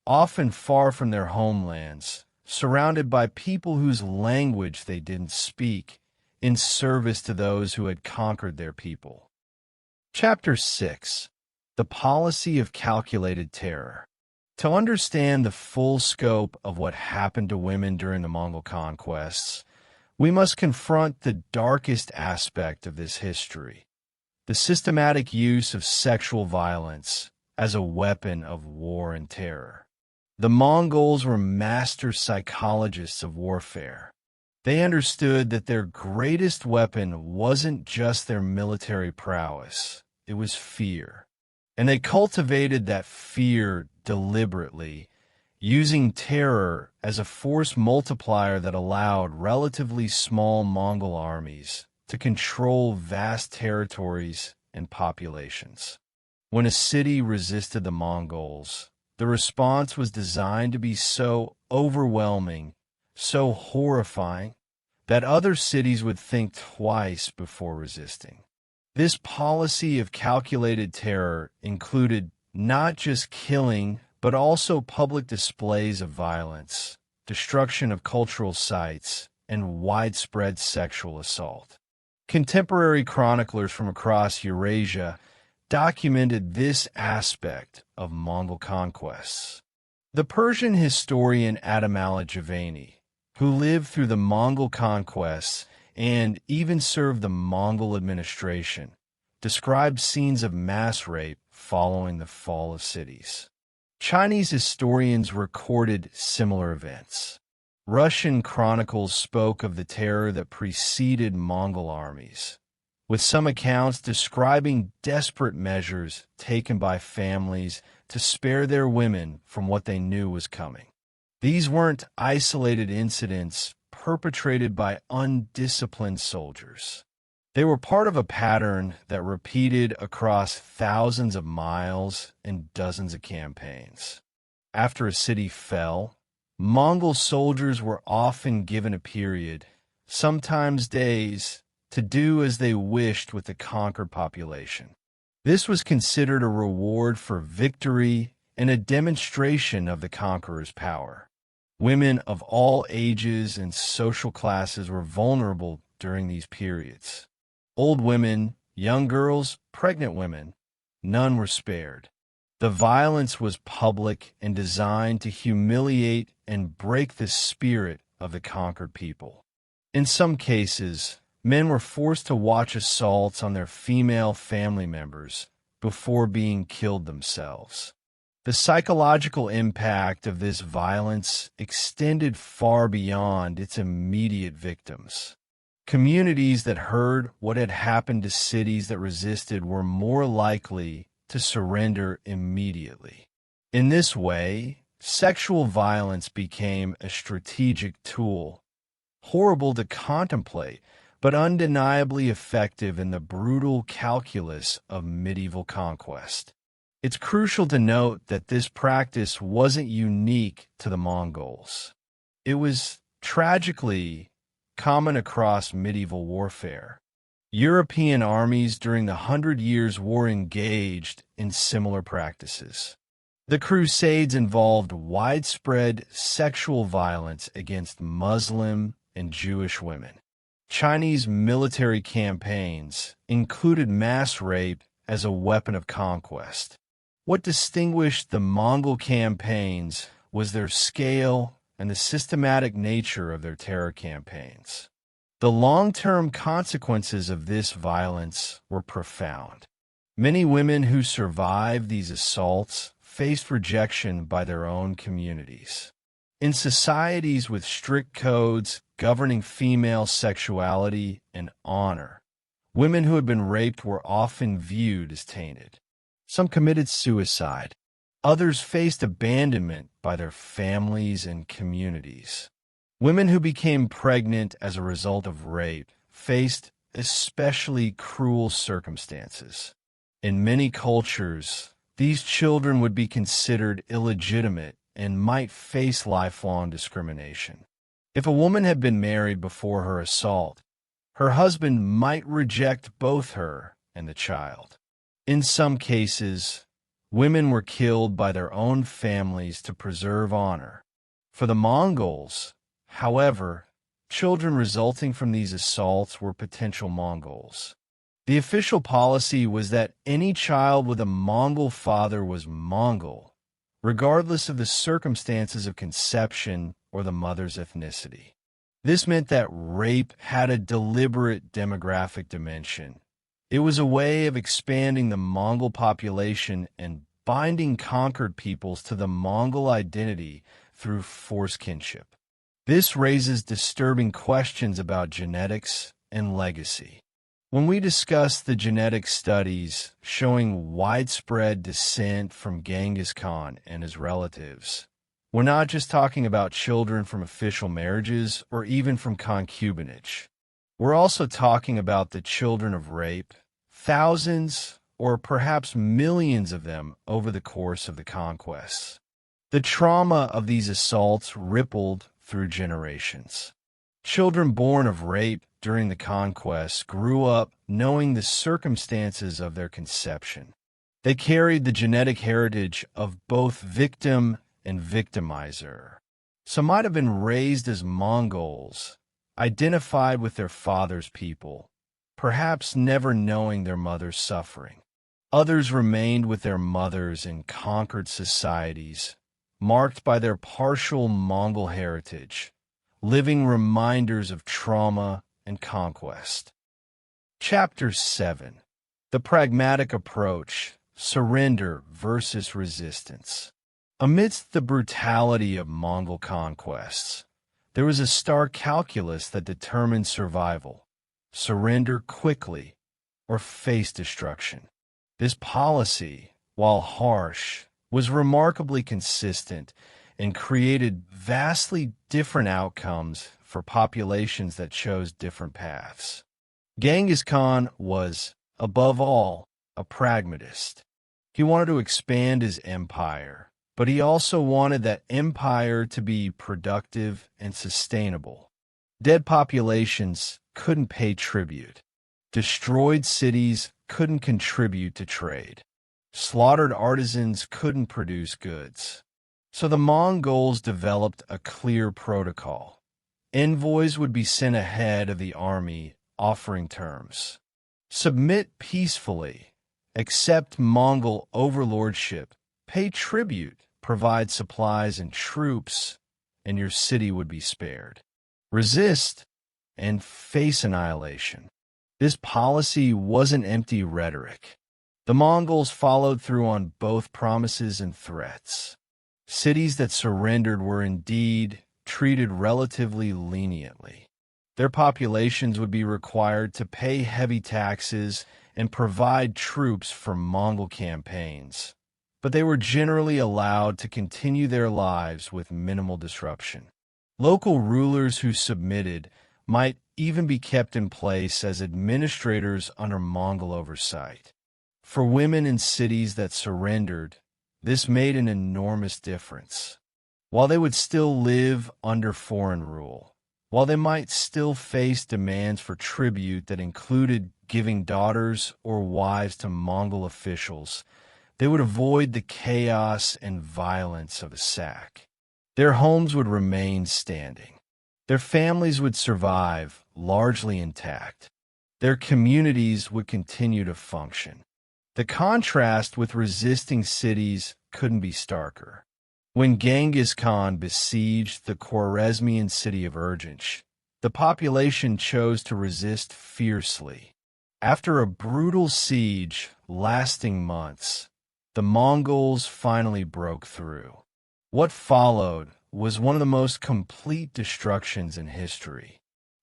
often far from their homelands, surrounded by people whose language they didn't speak, in service to those who had conquered their people. Chapter 6. The Policy of Calculated Terror. To understand the full scope of what happened to women during the Mongol conquests, we must confront the darkest aspect of this history, the systematic use of sexual violence as a weapon of war and terror. The Mongols were master psychologists of warfare. They understood that their greatest weapon wasn't just their military prowess, it was fear. And they cultivated that fear deliberately, using terror as a force multiplier that allowed relatively small Mongol armies to control vast territories and populations. When a city resisted the Mongols, the response was designed to be so overwhelming, so horrifying, that other cities would think twice before resisting. This policy of calculated terror included not just killing, but also public displays of violence, destruction of cultural sites, and widespread sexual assault. Contemporary chroniclers from across Eurasia documented this aspect of Mongol conquests. The Persian historian Adam al-Javani, who lived through the Mongol conquests and even served the Mongol administration, described scenes of mass rape following the fall of cities. Chinese historians recorded similar events. Russian chronicles spoke of the terror that preceded Mongol armies, with some accounts describing desperate measures taken by families to spare their women from what they knew was coming. These weren't isolated incidents perpetrated by undisciplined soldiers. They were part of a pattern that repeated across thousands of miles and dozens of campaigns. After a city fell, Mongol soldiers were often given a period, sometimes days, to do as they wished with the conquered population. This was considered a reward for victory and a demonstration of the conqueror's power. Women of all ages and social classes were vulnerable during these periods. Old women, young girls, pregnant women, none were spared. The violence was public and designed to humiliate and break the spirit of the conquered people. In some cases, men were forced to watch assaults on their female family members before being killed themselves. The psychological impact of this violence extended far beyond its immediate victims. Communities that heard what had happened to cities that resisted were more likely to surrender immediately. In this way, sexual violence became a strategic tool, horrible to contemplate, but undeniably effective in the brutal calculus of medieval conquest. It's crucial to note that this practice wasn't unique to the Mongols. It was tragically common across medieval warfare. European armies during the 100 Years' War engaged in similar practices. The Crusades involved widespread sexual violence against Muslim and Jewish women. Chinese military campaigns included mass rape as a weapon of conquest. What distinguished the Mongol campaigns was their scale and the systematic nature of their terror campaigns. The long-term consequences of this violence were profound. Many women who survived these assaults faced rejection by their own communities. In societies with strict codes governing female sexuality and honor, women who had been raped were often viewed as tainted. Some committed suicide. Others faced abandonment by their families and communities. Women who became pregnant as a result of rape faced especially cruel circumstances. In many cultures, these children would be considered illegitimate and might face lifelong discrimination. If a woman had been married before her assault, her husband might reject both her and the child. In some cases, women were killed by their own families to preserve honor. For the Mongols, however, children resulting from these assaults were potential Mongols. The official policy was that any child with a Mongol father was Mongol, regardless of the circumstances of conception or the mother's ethnicity. This meant that rape had a deliberate demographic dimension. It was a way of expanding the Mongol population and binding conquered peoples to the Mongol identity through forced kinship. This raises disturbing questions about genetics and legacy. When we discuss the genetic studies showing widespread descent from Genghis Khan and his relatives, we're not just talking about children from official marriages or even from concubinage. We're also talking about the children of rape, thousands or perhaps millions of them over the course of the conquests. The trauma of these assaults rippled through generations. Children born of rape during the conquests grew up knowing the circumstances of their conception. They carried the genetic heritage of both victim and victimizer. Some might have been raised as Mongols, identified with their father's people, perhaps never knowing their mother's suffering. Others remained with their mothers in conquered societies, marked by their partial Mongol heritage, living reminders of trauma and conquest. Chapter 7. The Pragmatic Approach, Surrender versus Resistance. Amidst the brutality of Mongol conquests, there was a stark calculus that determined survival: surrender quickly or face destruction. This policy, while harsh, was remarkably consistent and created vastly different outcomes for populations that chose different paths. Genghis Khan was, above all, a pragmatist. He wanted to expand his empire, but he also wanted that empire to be productive and sustainable. Dead populations couldn't pay tribute. Destroyed cities couldn't contribute to trade. Slaughtered artisans couldn't produce goods. So the Mongols developed a clear protocol. Envoys would be sent ahead of the army offering terms. Submit peacefully, accept Mongol overlordship, pay tribute, provide supplies and troops, and your city would be spared. Resist and face annihilation. This policy wasn't empty rhetoric. The Mongols followed through on both promises and threats. Cities that surrendered were indeed treated relatively leniently. Their populations would be required to pay heavy taxes and provide troops for Mongol campaigns, but they were generally allowed to continue their lives with minimal disruption. Local rulers who submitted might even be kept in place as administrators under Mongol oversight. For women in cities that surrendered, this made an enormous difference. While they would still live under foreign rule, while they might still face demands for tribute that included giving daughters or wives to Mongol officials, they would avoid the chaos and violence of a sack. Their homes would remain standing. Their families would survive, largely intact. Their communities would continue to function. The contrast with resisting cities couldn't be starker. When Genghis Khan besieged the Khwarezmian city of Urgench, the population chose to resist fiercely. After a brutal siege lasting months, the Mongols finally broke through. What followed was one of the most complete destructions in history.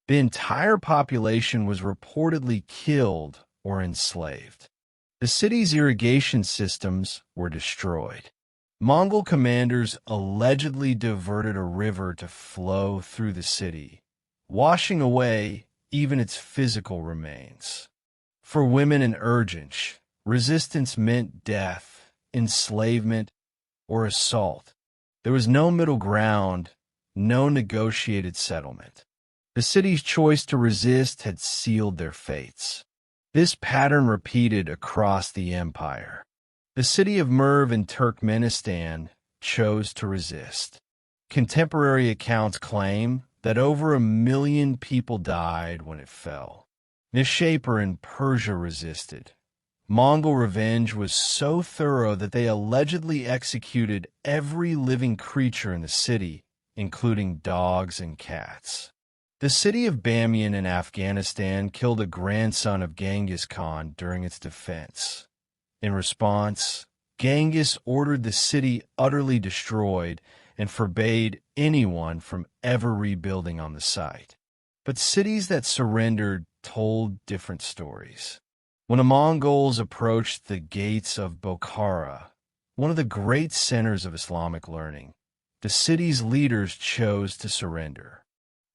The entire population was reportedly killed or enslaved. The city's irrigation systems were destroyed. Mongol commanders allegedly diverted a river to flow through the city, washing away even its physical remains. For women in Urgench, resistance meant death, enslavement, or assault. There was no middle ground, no negotiated settlement. The city's choice to resist had sealed their fates. This pattern repeated across the empire. The city of Merv in Turkmenistan chose to resist. Contemporary accounts claim that over 1 million people died when it fell. Nishapur in Persia resisted. Mongol revenge was so thorough that they allegedly executed every living creature in the city, including dogs and cats. The city of Bamiyan in Afghanistan killed a grandson of Genghis Khan during its defense. In response, Genghis ordered the city utterly destroyed and forbade anyone from ever rebuilding on the site. But cities that surrendered told different stories. When the Mongols approached the gates of Bokhara, one of the great centers of Islamic learning, the city's leaders chose to surrender.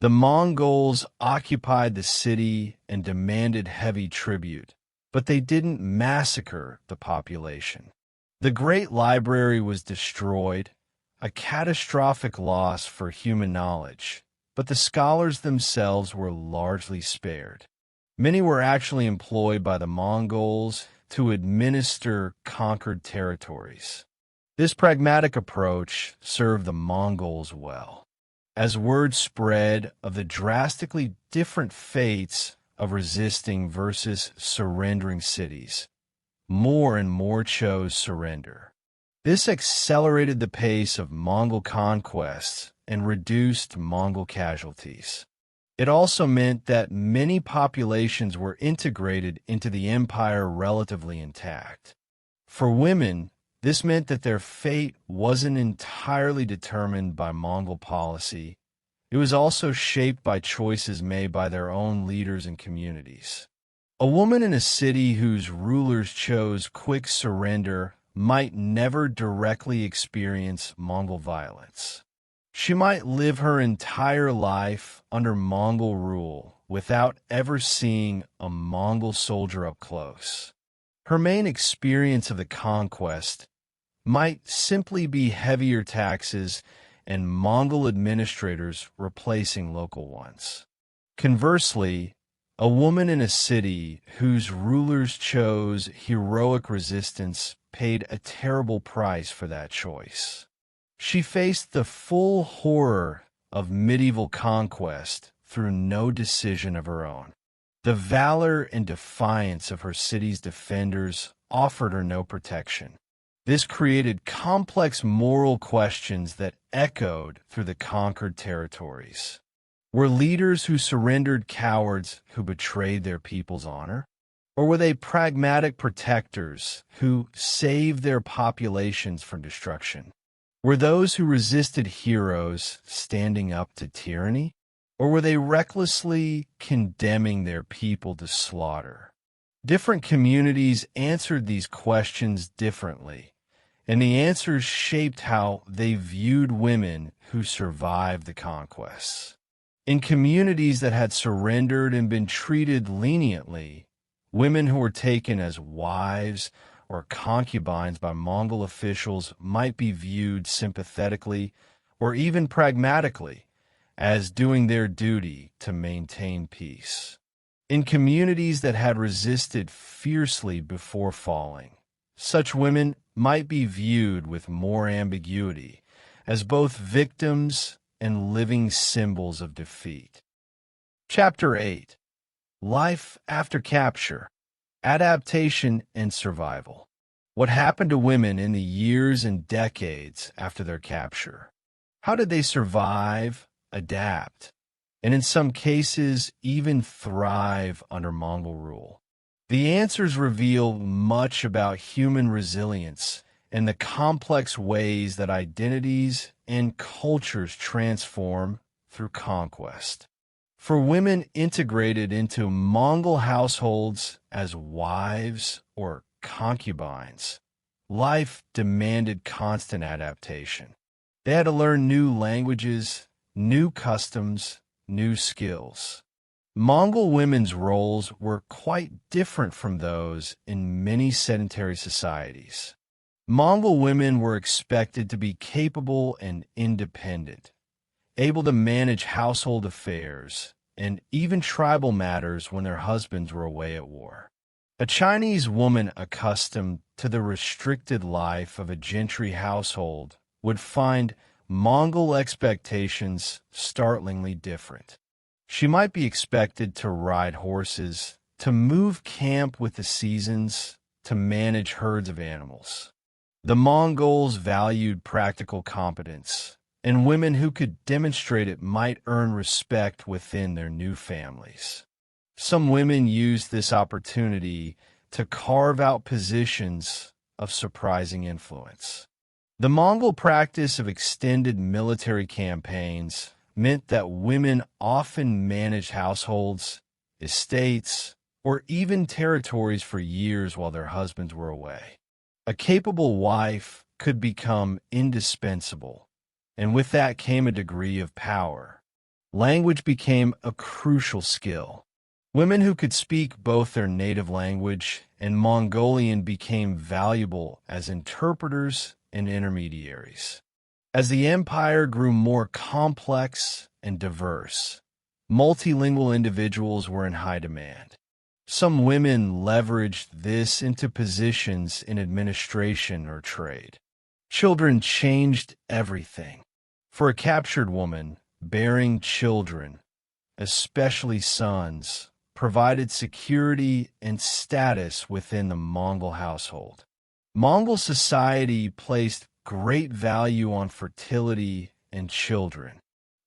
The Mongols occupied the city and demanded heavy tribute, but they didn't massacre the population. The Great Library was destroyed, a catastrophic loss for human knowledge, but the scholars themselves were largely spared. Many were actually employed by the Mongols to administer conquered territories. This pragmatic approach served the Mongols well. As word spread of the drastically different fates of resisting versus surrendering cities, more and more chose surrender. This accelerated the pace of Mongol conquests and reduced Mongol casualties. It also meant that many populations were integrated into the empire relatively intact. For women, this meant that their fate wasn't entirely determined by Mongol policy. It was also shaped by choices made by their own leaders and communities. A woman in a city whose rulers chose quick surrender might never directly experience Mongol violence. She might live her entire life under Mongol rule without ever seeing a Mongol soldier up close. Her main experience of the conquest might simply be heavier taxes and Mongol administrators replacing local ones. Conversely, a woman in a city whose rulers chose heroic resistance paid a terrible price for that choice. She faced the full horror of medieval conquest through no decision of her own. The valor and defiance of her city's defenders offered her no protection. This created complex moral questions that echoed through the conquered territories. Were leaders who surrendered cowards who betrayed their people's honor? Or were they pragmatic protectors who saved their populations from destruction? Were those who resisted heroes standing up to tyranny? Or were they recklessly condemning their people to slaughter? Different communities answered these questions differently, and the answers shaped how they viewed women who survived the conquests. In communities that had surrendered and been treated leniently, women who were taken as wives or concubines by Mongol officials might be viewed sympathetically or even pragmatically as doing their duty to maintain peace. In communities that had resisted fiercely before falling, such women might be viewed with more ambiguity as both victims and living symbols of defeat. Chapter 8. Life After Capture, Adaptation and Survival. What happened to women in the years and decades after their capture? How did they survive, adapt, and in some cases even thrive under Mongol rule? The answers reveal much about human resilience and the complex ways that identities and cultures transform through conquest. For women integrated into Mongol households as wives or concubines, life demanded constant adaptation. They had to learn new languages, new customs, new skills. Mongol women's roles were quite different from those in many sedentary societies. Mongol women were expected to be capable and independent, able to manage household affairs and even tribal matters when their husbands were away at war. A Chinese woman accustomed to the restricted life of a gentry household would find Mongol expectations startlingly different. She might be expected to ride horses, to move camp with the seasons, to manage herds of animals. The Mongols valued practical competence, and women who could demonstrate it might earn respect within their new families. Some women used this opportunity to carve out positions of surprising influence. The Mongol practice of extended military campaigns meant that women often managed households, estates, or even territories for years while their husbands were away. A capable wife could become indispensable, and with that came a degree of power. Language became a crucial skill. Women who could speak both their native language and Mongolian became valuable as interpreters and intermediaries. As the empire grew more complex and diverse, multilingual individuals were in high demand. Some women leveraged this into positions in administration or trade. Children changed everything. For a captured woman, bearing children, especially sons, provided security and status within the Mongol household. Mongol society placed great value on fertility and children.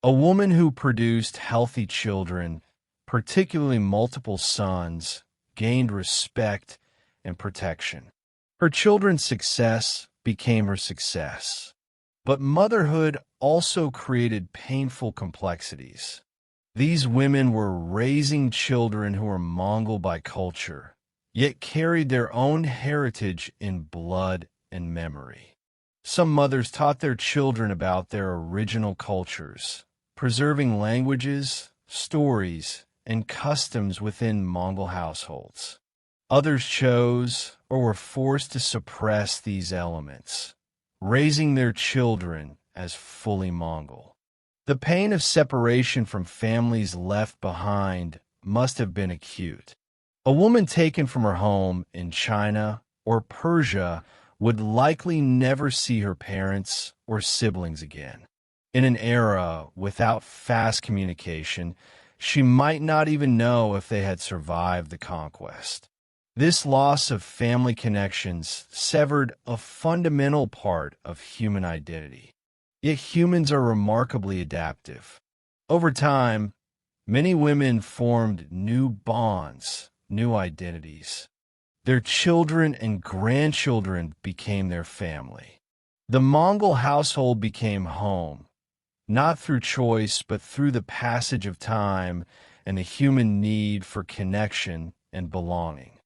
A woman who produced healthy children, particularly multiple sons, gained respect and protection. Her children's success became her success. But motherhood also created painful complexities. These women were raising children who were Mongol by culture, yet carried their own heritage in blood and memory. Some mothers taught their children about their original cultures, preserving languages, stories, and customs within Mongol households. Others chose or were forced to suppress these elements, raising their children as fully Mongol. The pain of separation from families left behind must have been acute. A woman taken from her home in China or Persia would likely never see her parents or siblings again. In an era without fast communication, she might not even know if they had survived the conquest. This loss of family connections severed a fundamental part of human identity. Yet humans are remarkably adaptive. Over time, many women formed new bonds, new identities. Their children and grandchildren became their family. The Mongol household became home, not through choice, but through the passage of time and the human need for connection and belonging.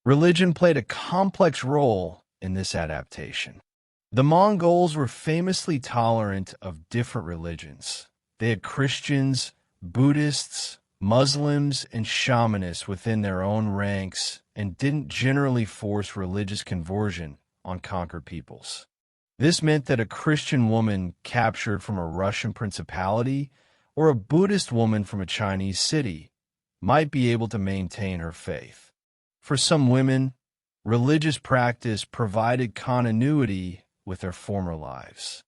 Religion played a complex role in this adaptation. The Mongols were famously tolerant of different religions. They had Christians, Buddhists, Muslims, and shamanists within their own ranks and didn't generally force religious conversion on conquered peoples. This meant that a Christian woman captured from a Russian principality or a Buddhist woman from a Chinese city might be able to maintain her faith. For some women, religious practice provided continuity with their former lives.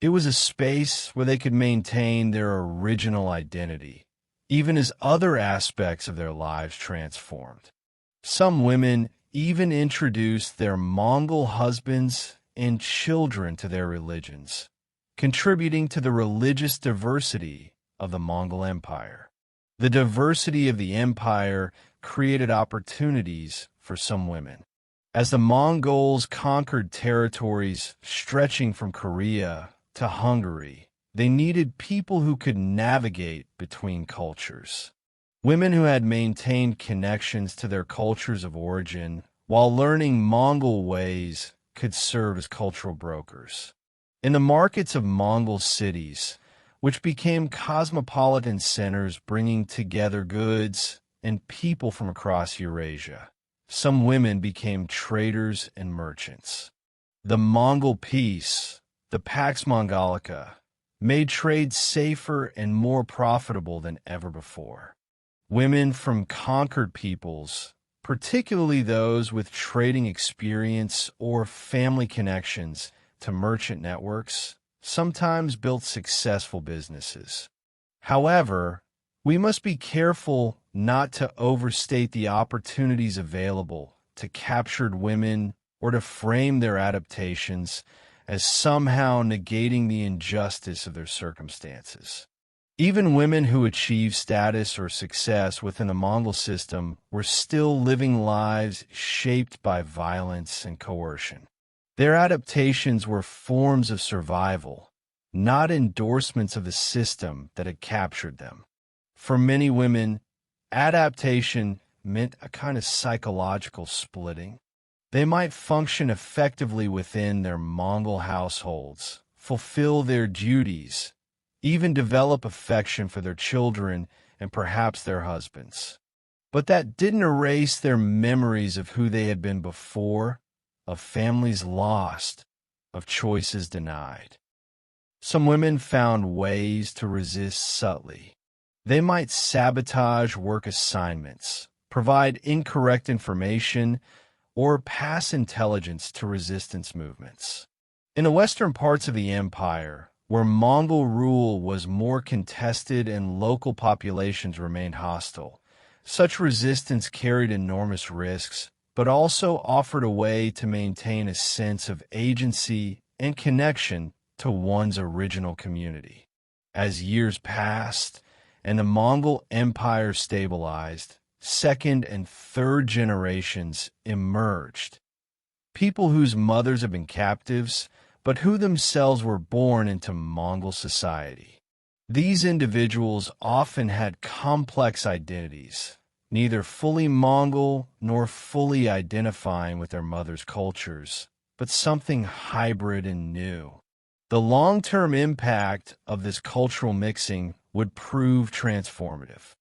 It was a space where they could maintain their original identity, even as other aspects of their lives transformed. Some women even introduced their Mongol husbands and children to their religions, contributing to the religious diversity of the Mongol Empire. The diversity of the empire created opportunities for some women. As the Mongols conquered territories stretching from Korea to Hungary, they needed people who could navigate between cultures. Women who had maintained connections to their cultures of origin while learning Mongol ways could serve as cultural brokers. In the markets of Mongol cities, which became cosmopolitan centers bringing together goods and people from across Eurasia, some women became traders and merchants. The Mongol peace, the Pax Mongolica, made trade safer and more profitable than ever before. Women from conquered peoples, particularly those with trading experience or family connections to merchant networks, sometimes built successful businesses. However, we must be careful not to overstate the opportunities available to captured women or to frame their adaptations as somehow negating the injustice of their circumstances. Even women who achieved status or success within the Mongol system were still living lives shaped by violence and coercion. Their adaptations were forms of survival, not endorsements of the system that had captured them. For many women, adaptation meant a kind of psychological splitting. They might function effectively within their Mongol households, fulfill their duties, even develop affection for their children and perhaps their husbands. But that didn't erase their memories of who they had been before, of families lost, of choices denied. Some women found ways to resist subtly. They might sabotage work assignments, provide incorrect information, or pass intelligence to resistance movements. In the western parts of the empire, where Mongol rule was more contested and local populations remained hostile, such resistance carried enormous risks, but also offered a way to maintain a sense of agency and connection to one's original community. As years passed and the Mongol Empire stabilized, second and third generations emerged. People whose mothers had been captives, but who themselves were born into Mongol society. These individuals often had complex identities, neither fully Mongol nor fully identifying with their mother's cultures, but something hybrid and new. The long-term impact of this cultural mixing would prove transformative.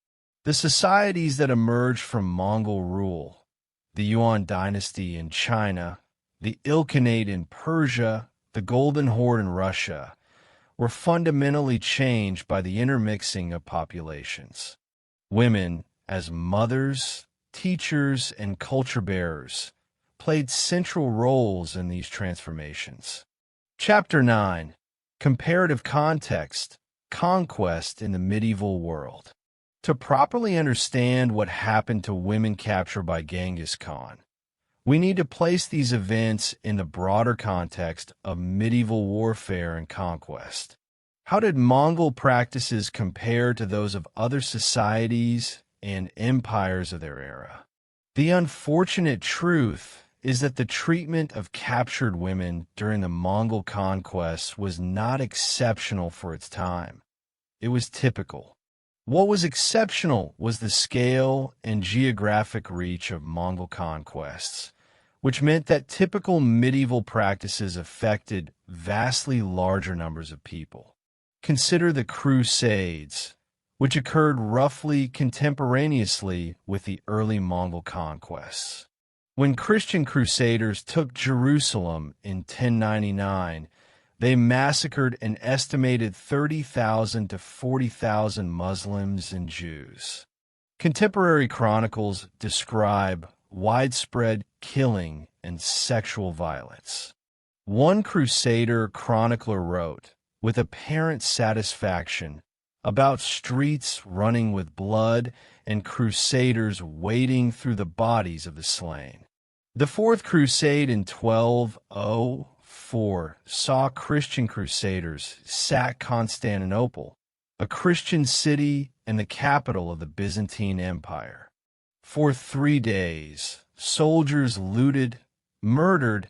The societies that emerged from Mongol rule, the Yuan dynasty in China, the Ilkhanate in Persia, the Golden Horde in Russia, were fundamentally changed by the intermixing of populations. Women, as mothers, teachers, and culture bearers, played central roles in these transformations. Chapter 9. Comparative Context, Conquest in the Medieval World. To properly understand what happened to women captured by Genghis Khan, we need to place these events in the broader context of medieval warfare and conquest. How did Mongol practices compare to those of other societies and empires of their era? The unfortunate truth is that the treatment of captured women during the Mongol conquest was not exceptional for its time. It was typical. What was exceptional was the scale and geographic reach of Mongol conquests, which meant that typical medieval practices affected vastly larger numbers of people. Consider the Crusades, which occurred roughly contemporaneously with the early Mongol conquests. When Christian crusaders took Jerusalem in 1099, they massacred an estimated 30,000 to 40,000 Muslims and Jews. Contemporary chronicles describe widespread killing and sexual violence. One crusader chronicler wrote, with apparent satisfaction, about streets running with blood and crusaders wading through the bodies of the slain. The Fourth Crusade in 1204 saw Christian crusaders sack Constantinople, a Christian city and the capital of the Byzantine Empire. For 3 days, soldiers looted, murdered,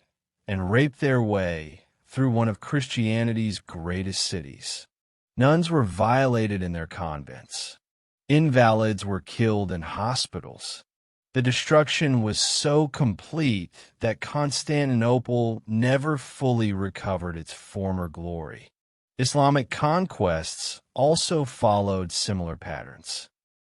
and raped their way through one of Christianity's greatest cities. Nuns were violated in their convents. Invalids were killed in hospitals. The destruction was so complete that Constantinople never fully recovered its former glory. Islamic conquests also followed similar patterns.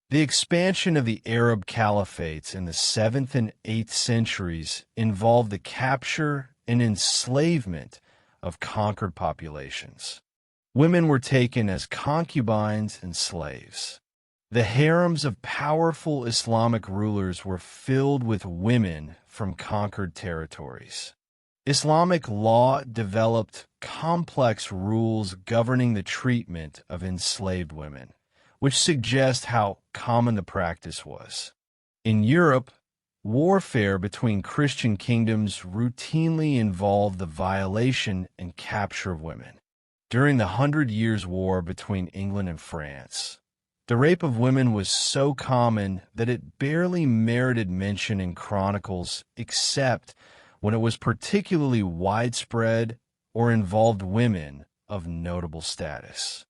The expansion of the Arab caliphates in the 7th and 8th centuries involved the capture and enslavement of conquered populations. Women were taken as concubines and slaves. The harems of powerful Islamic rulers were filled with women from conquered territories. Islamic law developed complex rules governing the treatment of enslaved women, which suggests how common the practice was. In Europe, warfare between Christian kingdoms routinely involved the violation and capture of women. During the 100 Years' War between England and France, the rape of women was so common that it barely merited mention in chronicles except when it was particularly widespread or involved women of notable status.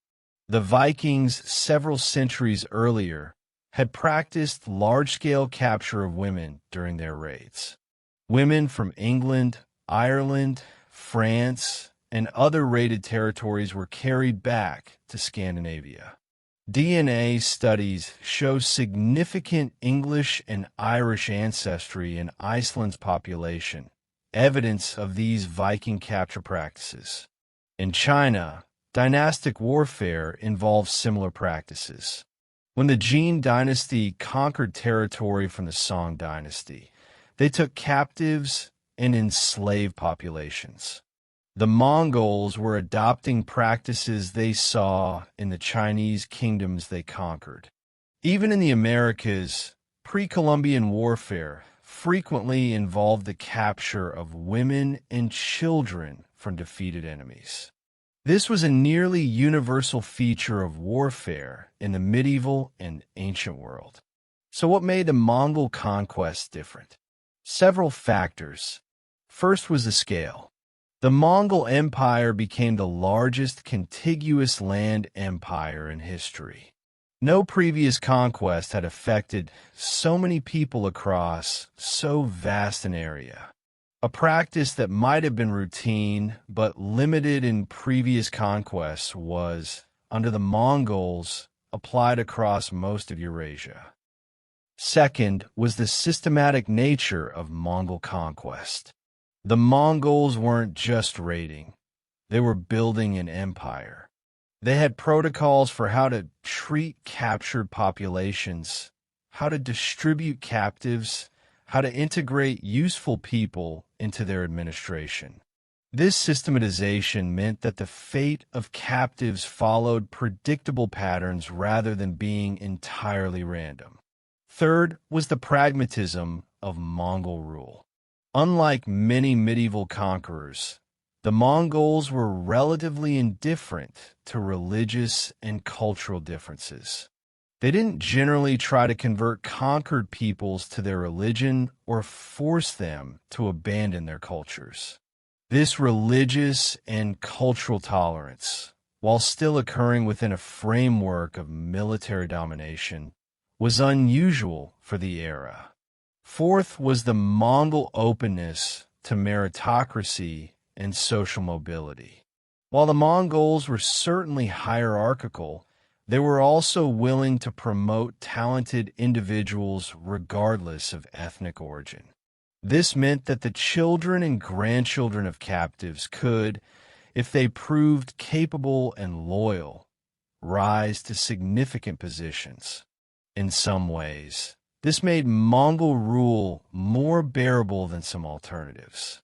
The Vikings, several centuries earlier, had practiced large-scale capture of women during their raids. Women from England, Ireland, France, and other raided territories were carried back to Scandinavia. DNA studies show significant English and Irish ancestry in Iceland's population, evidence of these Viking capture practices. In China, Dynastic warfare involved similar practices. When the Jin dynasty conquered territory from the Song dynasty, they took captives and enslaved populations. The Mongols were adopting practices they saw in the Chinese kingdoms they conquered. Even in the Americas, pre-Columbian warfare frequently involved the capture of women and children from defeated enemies. This was a nearly universal feature of warfare in the medieval and ancient world. So what made the Mongol conquest different? Several factors. First was the scale. The Mongol Empire became the largest contiguous land empire in history. No previous conquest had affected so many people across so vast an area. A practice that might have been routine but limited in previous conquests was, under the Mongols, applied across most of Eurasia. Second was the systematic nature of Mongol conquest. The Mongols weren't just raiding, they were building an empire. They had protocols for how to treat captured populations, how to distribute captives, how to integrate useful people into their administration. This systematization meant that the fate of captives followed predictable patterns rather than being entirely random. Third was the pragmatism of Mongol rule. Unlike many medieval conquerors, the Mongols were relatively indifferent to religious and cultural differences. They didn't generally try to convert conquered peoples to their religion or force them to abandon their cultures. This religious and cultural tolerance, while still occurring within a framework of military domination, was unusual for the era. Fourth was the Mongol openness to meritocracy and social mobility. While the Mongols were certainly hierarchical, they were also willing to promote talented individuals regardless of ethnic origin. This meant that the children and grandchildren of captives could, if they proved capable and loyal, rise to significant positions. In some ways, this made Mongol rule more bearable than some alternatives.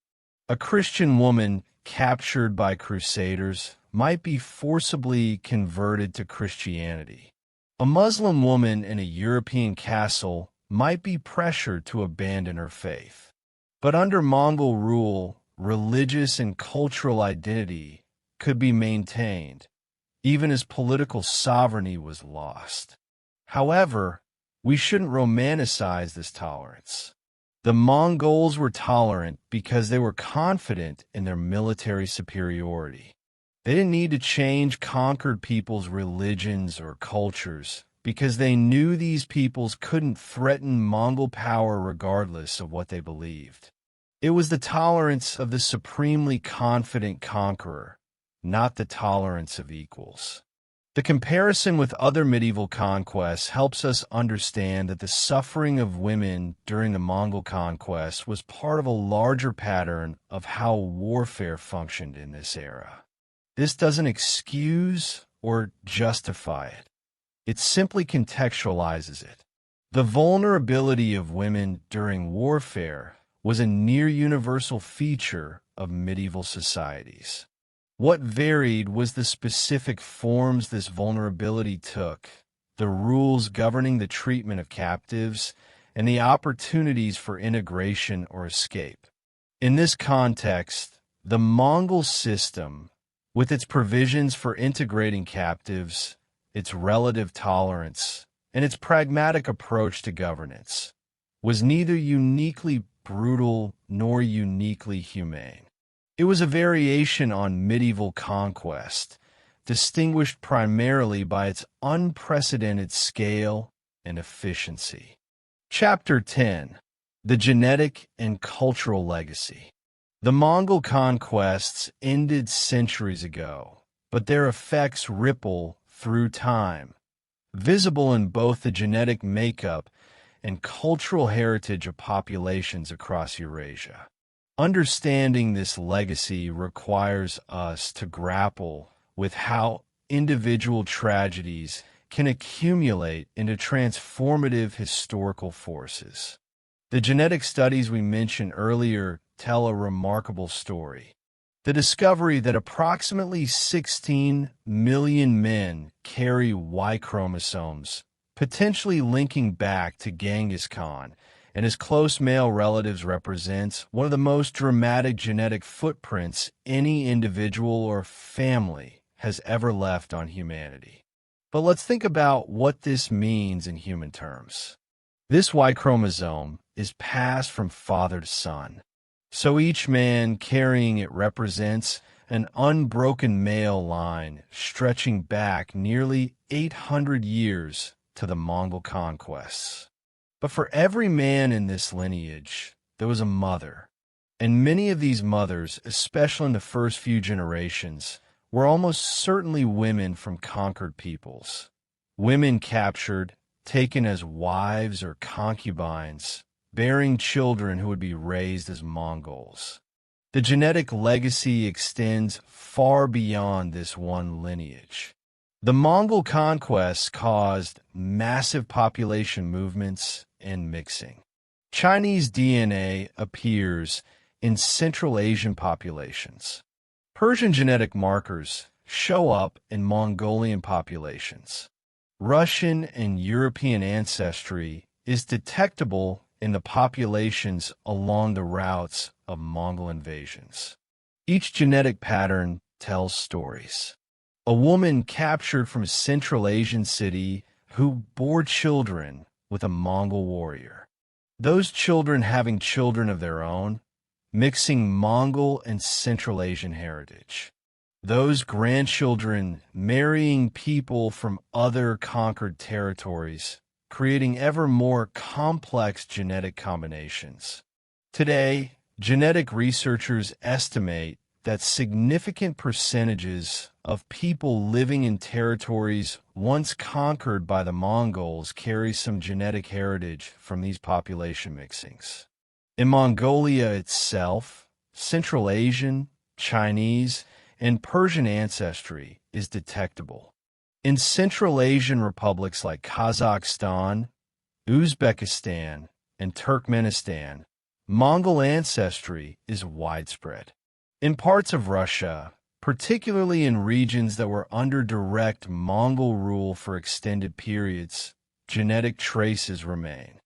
A Christian woman captured by crusaders might be forcibly converted to Christianity. A Muslim woman in a European castle might be pressured to abandon her faith. But under Mongol rule, religious and cultural identity could be maintained, even as political sovereignty was lost. However, we shouldn't romanticize this tolerance. The Mongols were tolerant because they were confident in their military superiority. They didn't need to change conquered people's religions or cultures because they knew these peoples couldn't threaten Mongol power regardless of what they believed. It was the tolerance of the supremely confident conqueror, not the tolerance of equals. The comparison with other medieval conquests helps us understand that the suffering of women during the Mongol conquest was part of a larger pattern of how warfare functioned in this era. This doesn't excuse or justify it. It simply contextualizes it. The vulnerability of women during warfare was a near-universal feature of medieval societies. What varied was the specific forms this vulnerability took, the rules governing the treatment of captives, and the opportunities for integration or escape. In this context, the Mongol system, with its provisions for integrating captives, its relative tolerance, and its pragmatic approach to governance, was neither uniquely brutal nor uniquely humane. It was a variation on medieval conquest, distinguished primarily by its unprecedented scale and efficiency. Chapter 10. The Genetic and Cultural Legacy. The Mongol conquests ended centuries ago, but their effects ripple through time, visible in both the genetic makeup and cultural heritage of populations across Eurasia. Understanding this legacy requires us to grapple with how individual tragedies can accumulate into transformative historical forces. The genetic studies we mentioned earlier tell a remarkable story. The discovery that approximately 16 million men carry Y chromosomes, potentially linking back to Genghis Khan and his close male relatives, represents one of the most dramatic genetic footprints any individual or family has ever left on humanity. But let's think about what this means in human terms. This Y chromosome is passed from father to son. So each man carrying it represents an unbroken male line stretching back nearly 800 years to the Mongol conquests. But for every man in this lineage, there was a mother. And many of these mothers, especially in the first few generations, were almost certainly women from conquered peoples. Women captured, taken as wives or concubines, bearing children who would be raised as Mongols. The genetic legacy extends far beyond this one lineage. The Mongol conquests caused massive population movements and mixing. Chinese DNA appears in Central Asian populations. Persian genetic markers show up in Mongolian populations. Russian and European ancestry is detectable in the populations along the routes of Mongol invasions. Each genetic pattern tells stories. A woman captured from a Central Asian city who bore children with a Mongol warrior. Those children having children of their own, mixing Mongol and Central Asian heritage. Those grandchildren marrying people from other conquered territories, creating ever more complex genetic combinations. Today, genetic researchers estimate that significant percentages of people living in territories once conquered by the Mongols carry some genetic heritage from these population mixings. In Mongolia itself, Central Asian, Chinese, and Persian ancestry is detectable. In Central Asian republics like Kazakhstan, Uzbekistan, and Turkmenistan, Mongol ancestry is widespread. In parts of Russia, particularly in regions that were under direct Mongol rule for extended periods, genetic traces remain.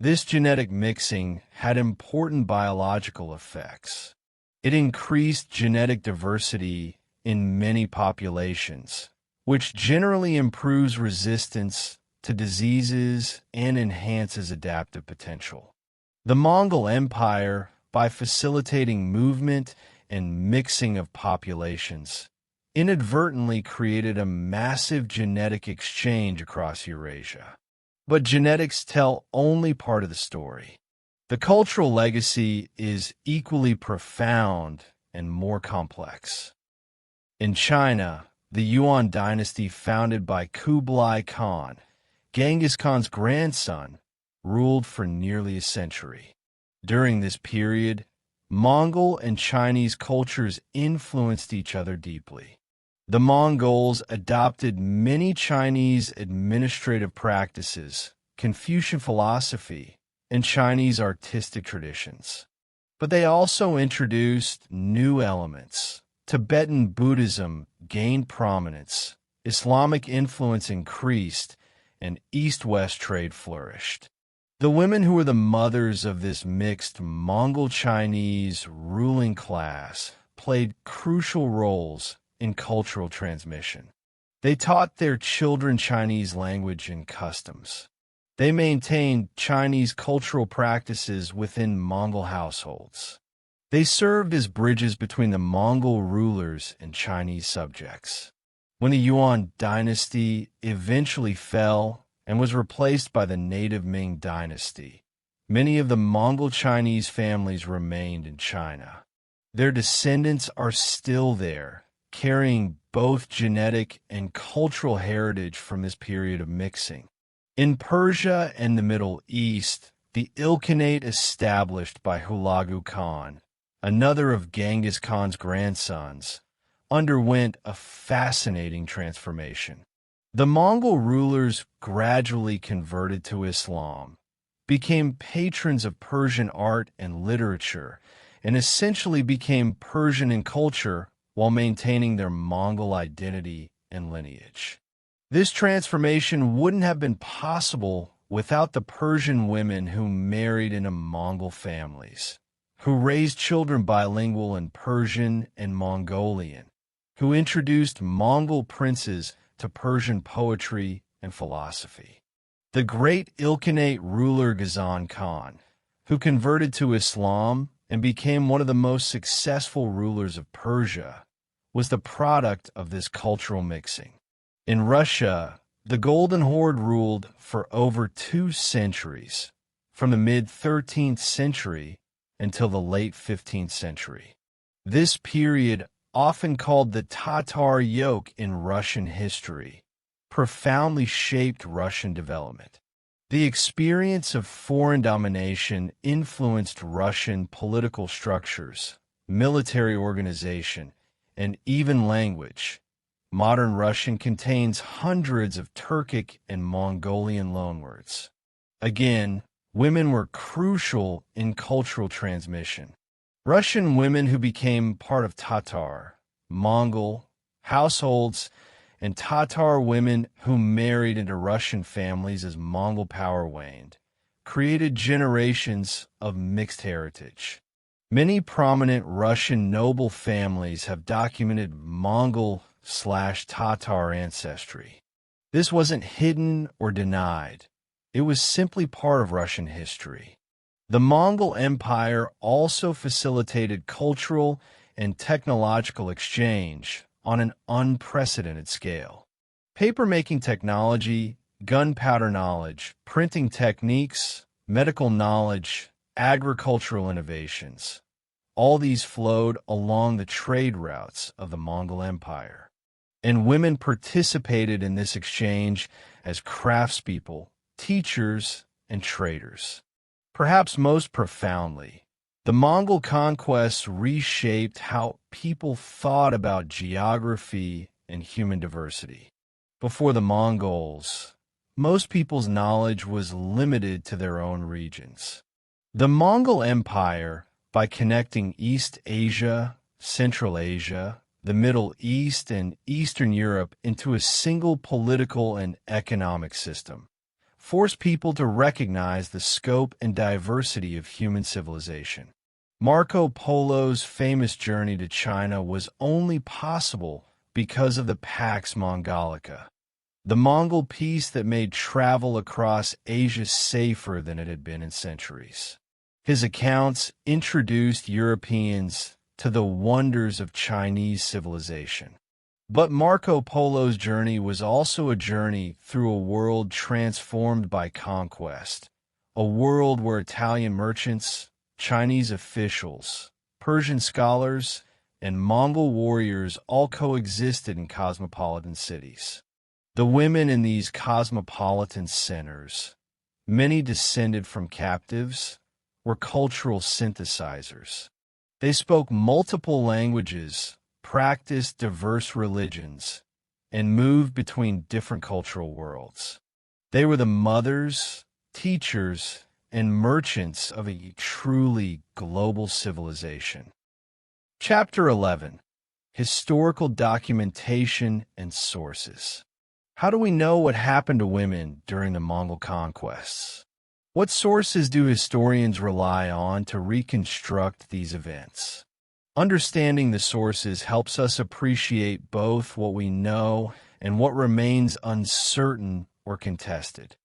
This genetic mixing had important biological effects. It increased genetic diversity in many populations, which generally improves resistance to diseases and enhances adaptive potential. The Mongol Empire, by facilitating movement and mixing of populations, inadvertently created a massive genetic exchange across Eurasia. But genetics tell only part of the story. The cultural legacy is equally profound and more complex. In China, the Yuan dynasty founded by Kublai Khan, Genghis Khan's grandson, ruled for nearly a century. During this period, Mongol and Chinese cultures influenced each other deeply. The Mongols adopted many Chinese administrative practices, Confucian philosophy, and Chinese artistic traditions. But they also introduced new elements. Tibetan Buddhism gained prominence, Islamic influence increased, and East-West trade flourished. The women who were the mothers of this mixed Mongol-Chinese ruling class played crucial roles in cultural transmission. They taught their children Chinese language and customs. They maintained Chinese cultural practices within Mongol households. They served as bridges between the Mongol rulers and Chinese subjects. When the Yuan dynasty eventually fell and was replaced by the native Ming dynasty, many of the Mongol Chinese families remained in China. Their descendants are still there, carrying both genetic and cultural heritage from this period of mixing. In Persia and the Middle East, the Ilkhanate established by Hulagu Khan, another of Genghis Khan's grandsons, underwent a fascinating transformation. The Mongol rulers gradually converted to Islam, became patrons of Persian art and literature, and essentially became Persian in culture while maintaining their Mongol identity and lineage. This transformation wouldn't have been possible without the Persian women who married into Mongol families, who raised children bilingual in Persian and Mongolian, who introduced Mongol princes to Persian poetry and philosophy. The great Ilkhanate ruler Genghis Khan, who converted to Islam and became one of the most successful rulers of Persia, was the product of this cultural mixing. In Russia, the Golden Horde ruled for over 2 centuries, from the mid-13th century until the late 15th century. This period, often called the Tatar yoke in Russian history, profoundly shaped Russian development. The experience of foreign domination influenced Russian political structures, military organization, and even language. Modern Russian contains hundreds of Turkic and Mongolian loanwords. Again, women were crucial in cultural transmission. Russian women who became part of Tatar, Mongol households, and Tatar women who married into Russian families as Mongol power waned, created generations of mixed heritage. Many prominent Russian noble families have documented Mongol/Tatar ancestry. This wasn't hidden or denied. It was simply part of Russian history. The Mongol Empire also facilitated cultural and technological exchange on an unprecedented scale. Papermaking technology, gunpowder knowledge, printing techniques, medical knowledge, agricultural innovations, all these flowed along the trade routes of the Mongol Empire. And women participated in this exchange as craftspeople, teachers, and traders. Perhaps most profoundly, the Mongol conquests reshaped how people thought about geography and human diversity. Before the Mongols, most people's knowledge was limited to their own regions. The Mongol Empire, by connecting East Asia, Central Asia, the Middle East, and Eastern Europe into a single political and economic system, forced people to recognize the scope and diversity of human civilization. Marco Polo's famous journey to China was only possible because of the Pax Mongolica, the Mongol peace that made travel across Asia safer than it had been in centuries. His accounts introduced Europeans to the wonders of Chinese civilization. But Marco Polo's journey was also a journey through a world transformed by conquest, a world where Italian merchants, Chinese officials, Persian scholars, and Mongol warriors all coexisted in cosmopolitan cities. The women in these cosmopolitan centers, many descended from captives, were cultural synthesizers. They spoke multiple languages, practiced diverse religions, and moved between different cultural worlds. They were the mothers, teachers, and merchants of a truly global civilization. Chapter 11. Historical Documentation and Sources. How do we know what happened to women during the Mongol conquests? What sources do historians rely on to reconstruct these events? Understanding the sources helps us appreciate both what we know and what remains uncertain or contested.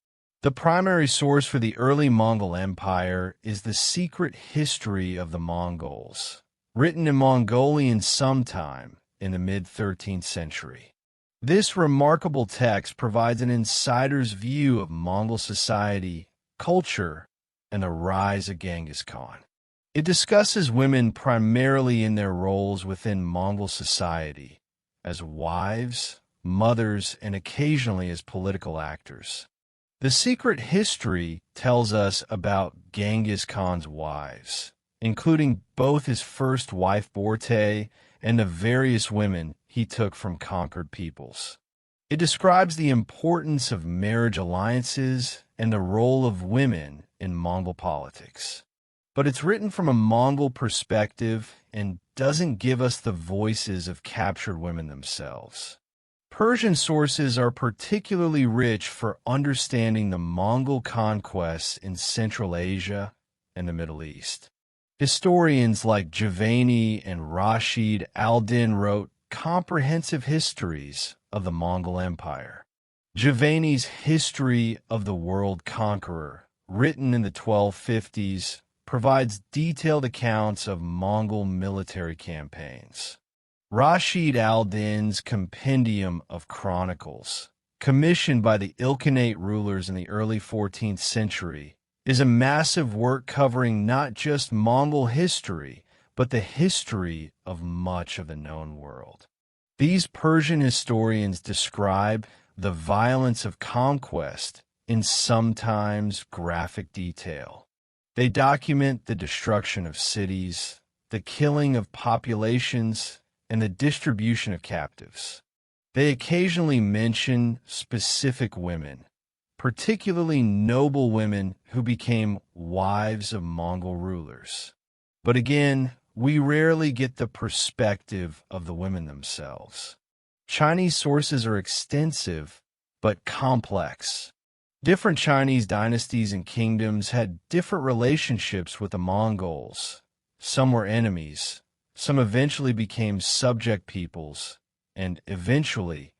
The primary source for the early Mongol Empire is the Secret History of the Mongols, written in Mongolian sometime in the mid-13th century. This remarkable text provides an insider's view of Mongol society, culture, and the rise of Genghis Khan. It discusses women primarily in their roles within Mongol society, as wives, mothers, and occasionally as political actors. The Secret History tells us about Genghis Khan's wives, including both his first wife Borte and the various women he took from conquered peoples. It describes the importance of marriage alliances and the role of women in Mongol politics. But it's written from a Mongol perspective and doesn't give us the voices of captured women themselves. Persian sources are particularly rich for understanding the Mongol conquests in Central Asia and the Middle East. Historians like Giovanni and Rashid al-Din wrote comprehensive histories of the Mongol Empire. Giovanni's History of the World Conqueror, written in the 1250s, provides detailed accounts of Mongol military campaigns. Rashid al-Din's Compendium of Chronicles, commissioned by the Ilkhanate rulers in the early 14th century, is a massive work covering not just Mongol history, but the history of much of the known world. These Persian historians describe the violence of conquest in sometimes graphic detail. They document the destruction of cities, the killing of populations, and the distribution of captives. They occasionally mention specific women, particularly noble women who became wives of Mongol rulers. But again, we rarely get the perspective of the women themselves. Chinese sources are extensive, but complex. Different Chinese dynasties and kingdoms had different relationships with the Mongols. Some were enemies, some eventually became subject peoples, and eventually,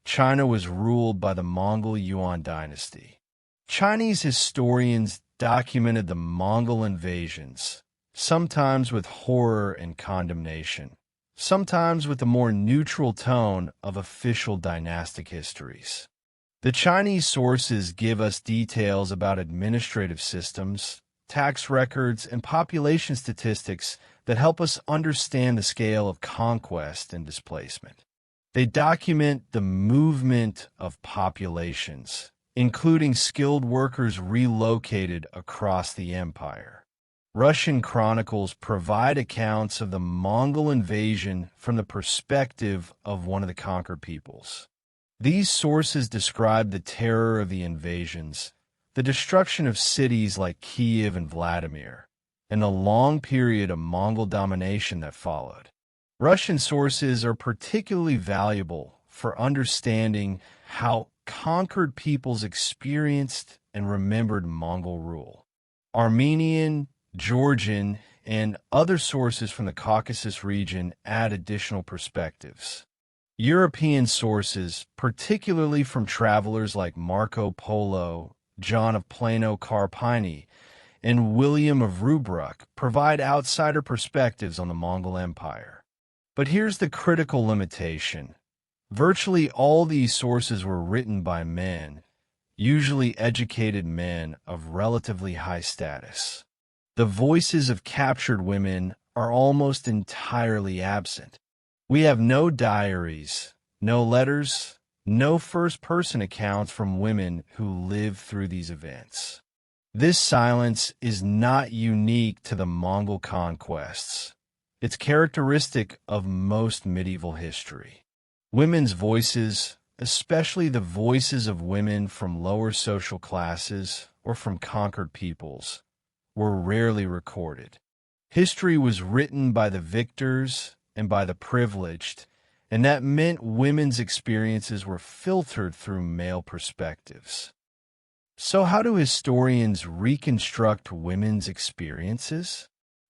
China was ruled by the Mongol Yuan dynasty. Chinese historians documented the Mongol invasions, sometimes with horror and condemnation, sometimes with a more neutral tone of official dynastic histories. The Chinese sources give us details about administrative systems, tax records, and population statistics that help us understand the scale of conquest and displacement. They document the movement of populations, including skilled workers relocated across the empire. Russian chronicles provide accounts of the Mongol invasion from the perspective of one of the conquered peoples. These sources describe the terror of the invasions, the destruction of cities like Kiev and Vladimir, and the long period of Mongol domination that followed. Russian sources are particularly valuable for understanding how conquered peoples experienced and remembered Mongol rule. Armenian, Georgian, and other sources from the Caucasus region add additional perspectives. European sources, particularly from travelers like Marco Polo, John of Plano Carpini, and William of Rubruck, provide outsider perspectives on the Mongol Empire. But here's the critical limitation. Virtually all these sources were written by men, usually educated men of relatively high status. The voices of captured women are almost entirely absent. We have no diaries, no letters, no first-person accounts from women who lived through these events. This silence is not unique to the Mongol conquests. It's characteristic of most medieval history. Women's voices, especially the voices of women from lower social classes or from conquered peoples, were rarely recorded. History was written by the victors and by the privileged, and that meant women's experiences were filtered through male perspectives. So how do historians reconstruct women's experiences?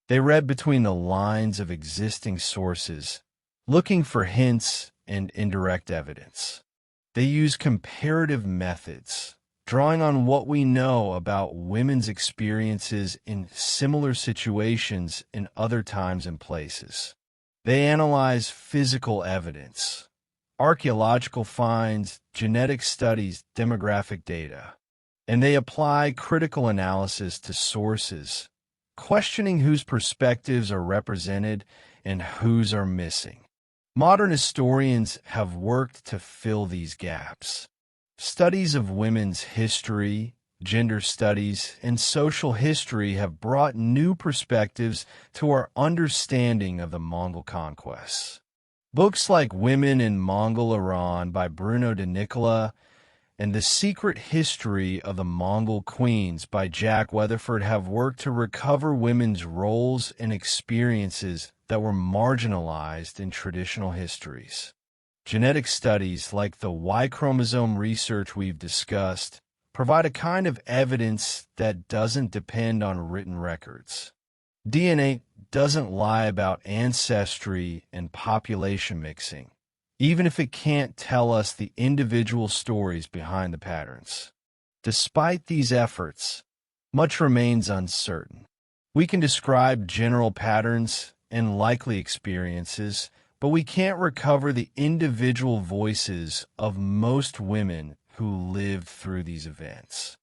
They read between the lines of existing sources, looking for hints and indirect evidence. They use comparative methods, drawing on what we know about women's experiences in similar situations in other times and places. They analyze physical evidence, archaeological finds, genetic studies, demographic data, and they apply critical analysis to sources, questioning whose perspectives are represented and whose are missing. Modern historians have worked to fill these gaps. Studies of women's history, gender studies, and social history have brought new perspectives to our understanding of the Mongol conquests. Books like Women in Mongol Iran by Bruno de Nicola and The Secret History of the Mongol Queens by Jack Weatherford have worked to recover women's roles and experiences that were marginalized in traditional histories. Genetic studies like the Y chromosome research we've discussed provide a kind of evidence that doesn't depend on written records. DNA doesn't lie about ancestry and population mixing, even if it can't tell us the individual stories behind the patterns. Despite these efforts, much remains uncertain. We can describe general patterns and likely experiences, but we can't recover the individual voices of most women who lived through these events.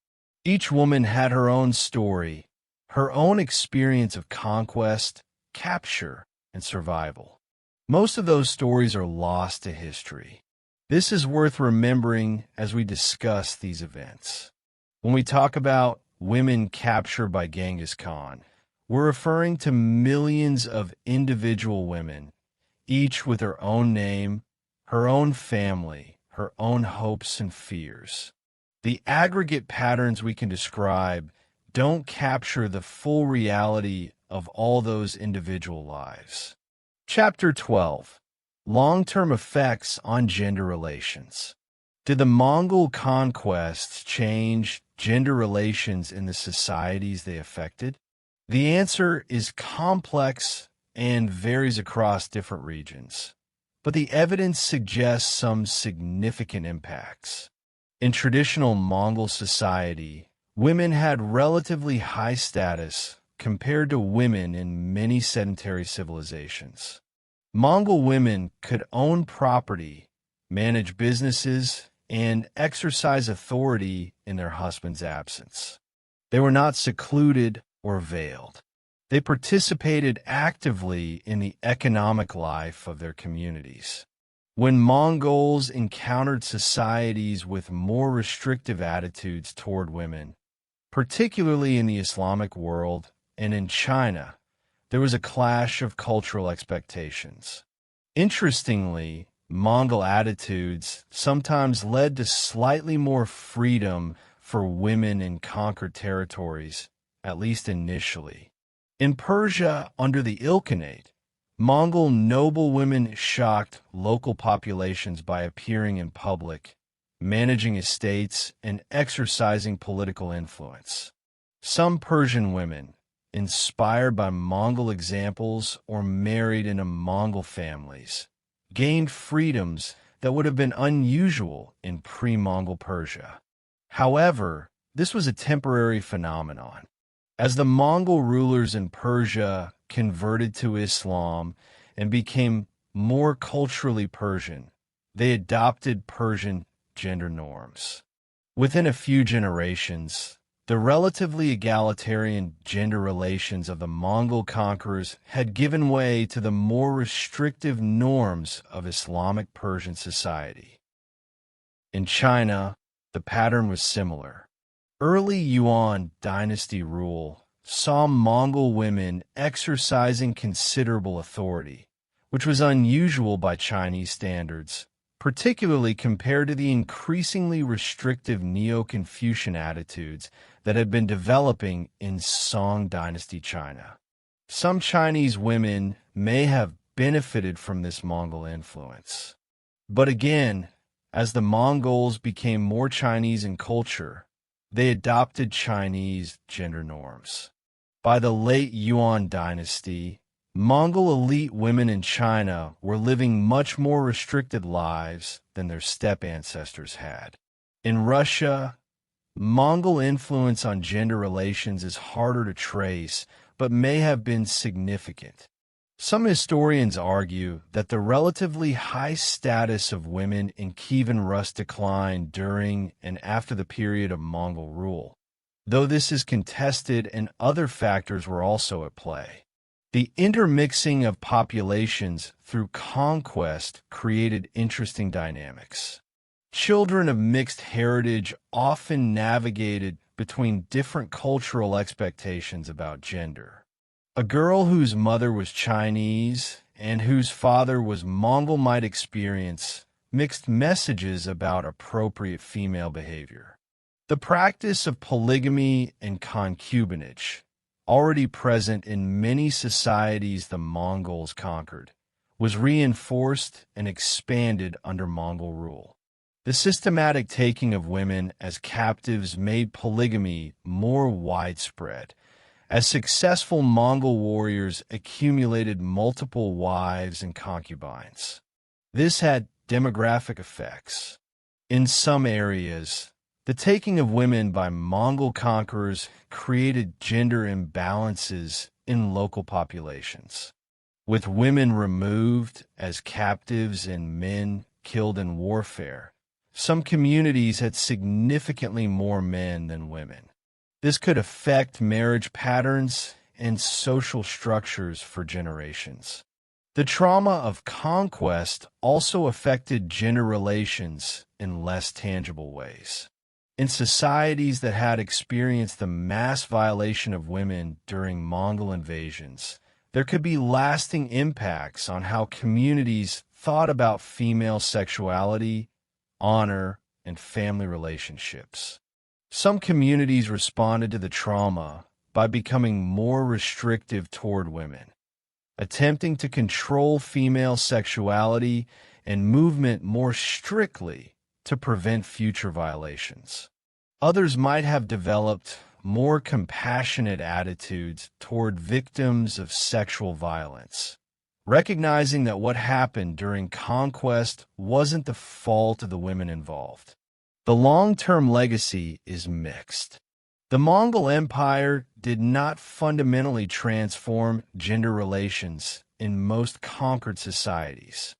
Each woman had her own story, her own experience of conquest, capture, and survival. Most of those stories are lost to history. This is worth remembering as we discuss these events. When we talk about women captured by Genghis Khan, we're referring to millions of individual women, each with her own name, her own family, her own hopes and fears. The aggregate patterns we can describe don't capture the full reality of all those individual lives. Chapter 12. Long-term effects on gender relations. Did the Mongol conquests change gender relations in the societies they affected? The answer is complex and varies across different regions, but the evidence suggests some significant impacts. In traditional Mongol society, women had relatively high status compared to women in many sedentary civilizations. Mongol women could own property, manage businesses, and exercise authority in their husband's absence. They were not secluded or veiled. They participated actively in the economic life of their communities. When Mongols encountered societies with more restrictive attitudes toward women, particularly in the Islamic world and in China, there was a clash of cultural expectations. Interestingly, Mongol attitudes sometimes led to slightly more freedom for women in conquered territories, at least initially. In Persia, under the Ilkhanate, Mongol noblewomen shocked local populations by appearing in public, managing estates, and exercising political influence. Some Persian women, inspired by Mongol examples or married into Mongol families, gained freedoms that would have been unusual in pre-Mongol Persia. However, this was a temporary phenomenon. As the Mongol rulers in Persia converted to Islam and became more culturally Persian, they adopted Persian gender norms. Within a few generations, the relatively egalitarian gender relations of the Mongol conquerors had given way to the more restrictive norms of Islamic Persian society. In China, the pattern was similar. Early Yuan dynasty rule saw Mongol women exercising considerable authority, which was unusual by Chinese standards, particularly compared to the increasingly restrictive Neo-Confucian attitudes that had been developing in Song dynasty China. Some Chinese women may have benefited from this Mongol influence. But again, as the Mongols became more Chinese in culture, they adopted Chinese gender norms. By the late Yuan dynasty, Mongol elite women in China were living much more restricted lives than their steppe ancestors had. In Russia, Mongol influence on gender relations is harder to trace, but may have been significant. Some historians argue that the relatively high status of women in Kievan Rus declined during and after the period of Mongol rule, though this is contested and other factors were also at play. The intermixing of populations through conquest created interesting dynamics. Children of mixed heritage often navigated between different cultural expectations about gender. A girl whose mother was Chinese and whose father was Mongol might experience mixed messages about appropriate female behavior. The practice of polygamy and concubinage, already present in many societies the Mongols conquered, was reinforced and expanded under Mongol rule. The systematic taking of women as captives made polygamy more widespread, as successful Mongol warriors accumulated multiple wives and concubines. This had demographic effects. In some areas, the taking of women by Mongol conquerors created gender imbalances in local populations. With women removed as captives and men killed in warfare, some communities had significantly more men than women. This could affect marriage patterns and social structures for generations. The trauma of conquest also affected gender relations in less tangible ways. In societies that had experienced the mass violation of women during Mongol invasions, there could be lasting impacts on how communities thought about female sexuality, honor, and family relationships. Some communities responded to the trauma by becoming more restrictive toward women, attempting to control female sexuality and movement more strictly to prevent future violations. Others might have developed more compassionate attitudes toward victims of sexual violence, recognizing that what happened during conquest wasn't the fault of the women involved. The long-term legacy is mixed. The Mongol Empire did not fundamentally transform gender relations in most conquered societies.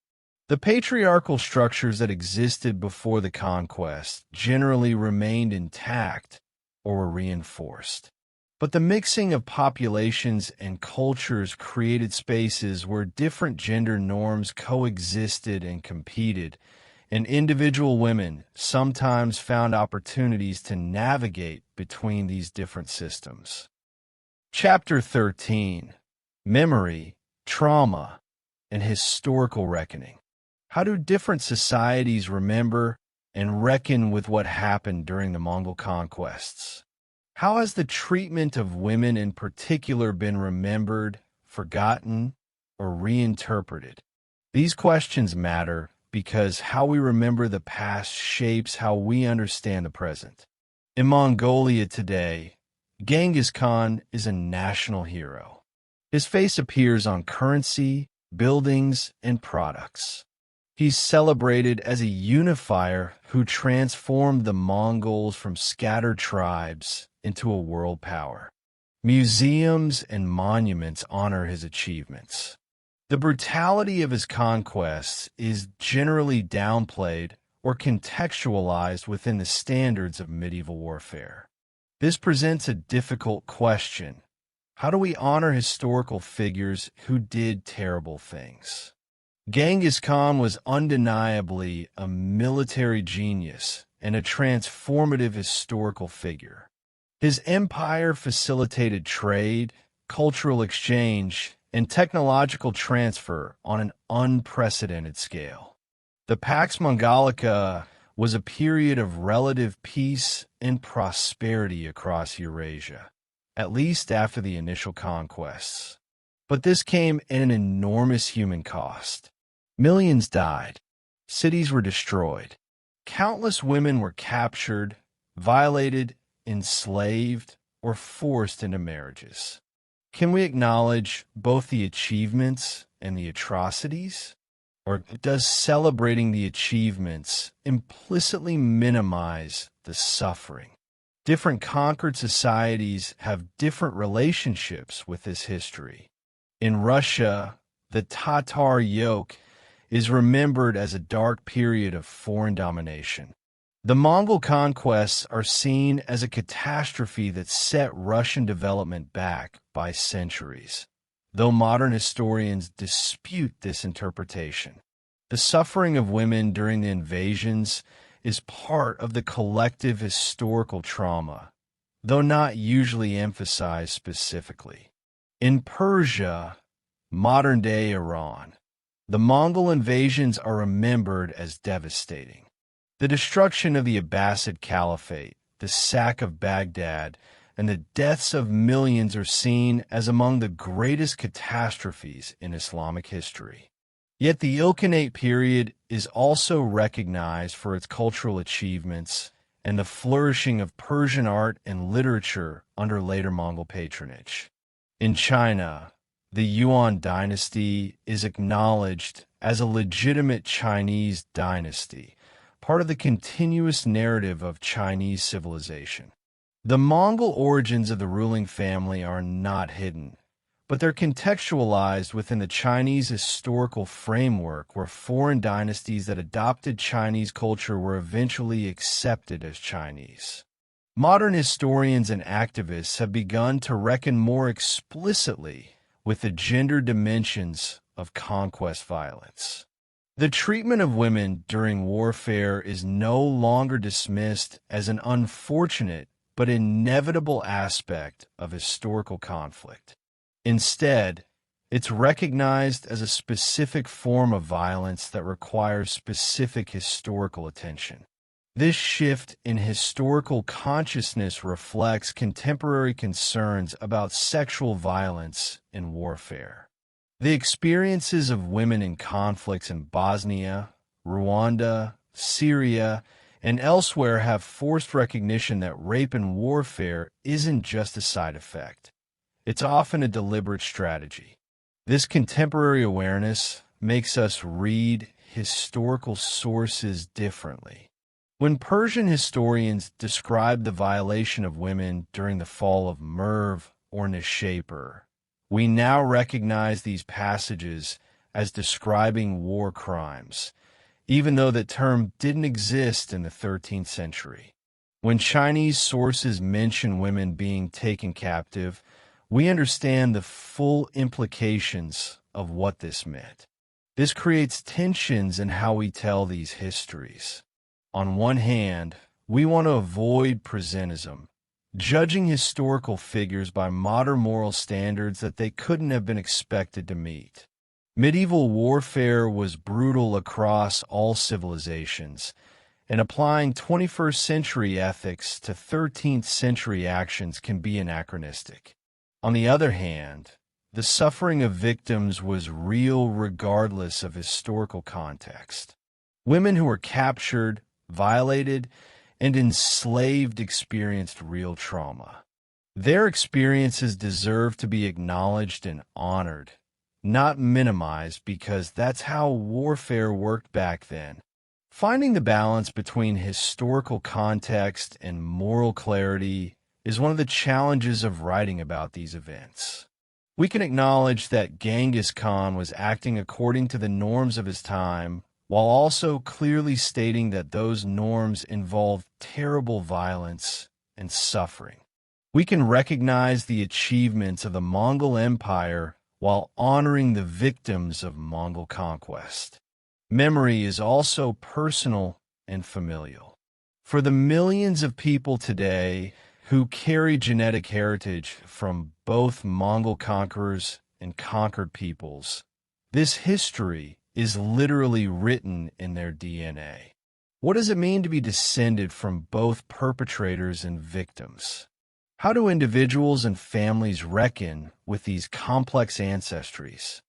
The patriarchal structures that existed before the conquest generally remained intact or were reinforced. But the mixing of populations and cultures created spaces where different gender norms coexisted and competed, and individual women sometimes found opportunities to navigate between these different systems. Chapter 13: Memory, Trauma, and Historical Reckoning. How do different societies remember and reckon with what happened during the Mongol conquests? How has the treatment of women in particular been remembered, forgotten, or reinterpreted? These questions matter because how we remember the past shapes how we understand the present. In Mongolia today, Genghis Khan is a national hero. His face appears on currency, buildings, and products. He's celebrated as a unifier who transformed the Mongols from scattered tribes into a world power. Museums and monuments honor his achievements. The brutality of his conquests is generally downplayed or contextualized within the standards of medieval warfare. This presents a difficult question. How do we honor historical figures who did terrible things? Genghis Khan was undeniably a military genius and a transformative historical figure. His empire facilitated trade, cultural exchange, and technological transfer on an unprecedented scale. The Pax Mongolica was a period of relative peace and prosperity across Eurasia, at least after the initial conquests. But this came at an enormous human cost. Millions died. Cities were destroyed. Countless women were captured, violated, enslaved, or forced into marriages. Can we acknowledge both the achievements and the atrocities? Or does celebrating the achievements implicitly minimize the suffering? Different conquered societies have different relationships with this history. In Russia, the Tatar yoke is remembered as a dark period of foreign domination. The Mongol conquests are seen as a catastrophe that set Russian development back by centuries, though modern historians dispute this interpretation. The suffering of women during the invasions is part of the collective historical trauma, though not usually emphasized specifically. In Persia, modern-day Iran. The Mongol invasions are remembered as devastating. The destruction of the Abbasid Caliphate, the sack of Baghdad, and the deaths of millions are seen as among the greatest catastrophes in Islamic history. Yet the Ilkhanate period is also recognized for its cultural achievements and the flourishing of Persian art and literature under later Mongol patronage. In China, the Yuan dynasty is acknowledged as a legitimate Chinese dynasty, part of the continuous narrative of Chinese civilization. The Mongol origins of the ruling family are not hidden, but they're contextualized within the Chinese historical framework where foreign dynasties that adopted Chinese culture were eventually accepted as Chinese. Modern historians and activists have begun to reckon more explicitly with the gender dimensions of conquest violence. The treatment of women during warfare is no longer dismissed as an unfortunate but inevitable aspect of historical conflict. Instead, it's recognized as a specific form of violence that requires specific historical attention. This shift in historical consciousness reflects contemporary concerns about sexual violence in warfare. The experiences of women in conflicts in Bosnia, Rwanda, Syria, and elsewhere have forced recognition that rape in warfare isn't just a side effect. It's often a deliberate strategy. This contemporary awareness makes us read historical sources differently. When Persian historians describe the violation of women during the fall of Merv or Nishapur, we now recognize these passages as describing war crimes, even though the term didn't exist in the 13th century. When Chinese sources mention women being taken captive, we understand the full implications of what this meant. This creates tensions in how we tell these histories. On one hand, we want to avoid presentism, judging historical figures by modern moral standards that they couldn't have been expected to meet. Medieval warfare was brutal across all civilizations, and applying 21st century ethics to 13th century actions can be anachronistic. On the other hand, the suffering of victims was real regardless of historical context. Women who were captured, violated, and enslaved experienced real trauma. Their experiences deserve to be acknowledged and honored, not minimized, because that's how warfare worked back then. Finding the balance between historical context and moral clarity is one of the challenges of writing about these events. We can acknowledge that Genghis Khan was acting according to the norms of his time, while also clearly stating that those norms involved terrible violence and suffering. We can recognize the achievements of the Mongol Empire while honoring the victims of Mongol conquest. Memory is also personal and familial. For the millions of people today who carry genetic heritage from both Mongol conquerors and conquered peoples, this history is literally written in their DNA. What does it mean to be descended from both perpetrators and victims? How do individuals and families reckon with these complex ancestries?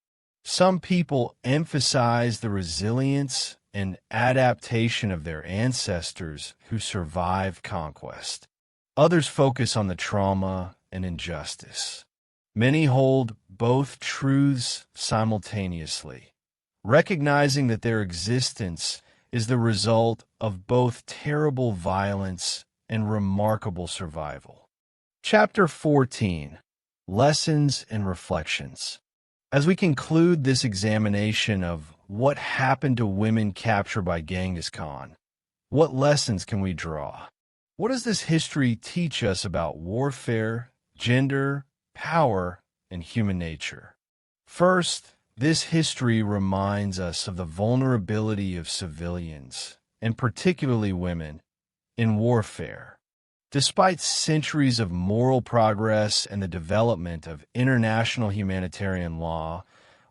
Some people emphasize the resilience and adaptation of their ancestors who survived conquest. Others focus on the trauma and injustice. Many hold both truths simultaneously, recognizing that their existence is the result of both terrible violence and remarkable survival. Chapter 14: Lessons and Reflections. As we conclude this examination of what happened to women captured by Genghis Khan, what lessons can we draw? What does this history teach us about warfare, gender, power, and human nature? First, this history reminds us of the vulnerability of civilians, and particularly women, in warfare. Despite centuries of moral progress and the development of international humanitarian law,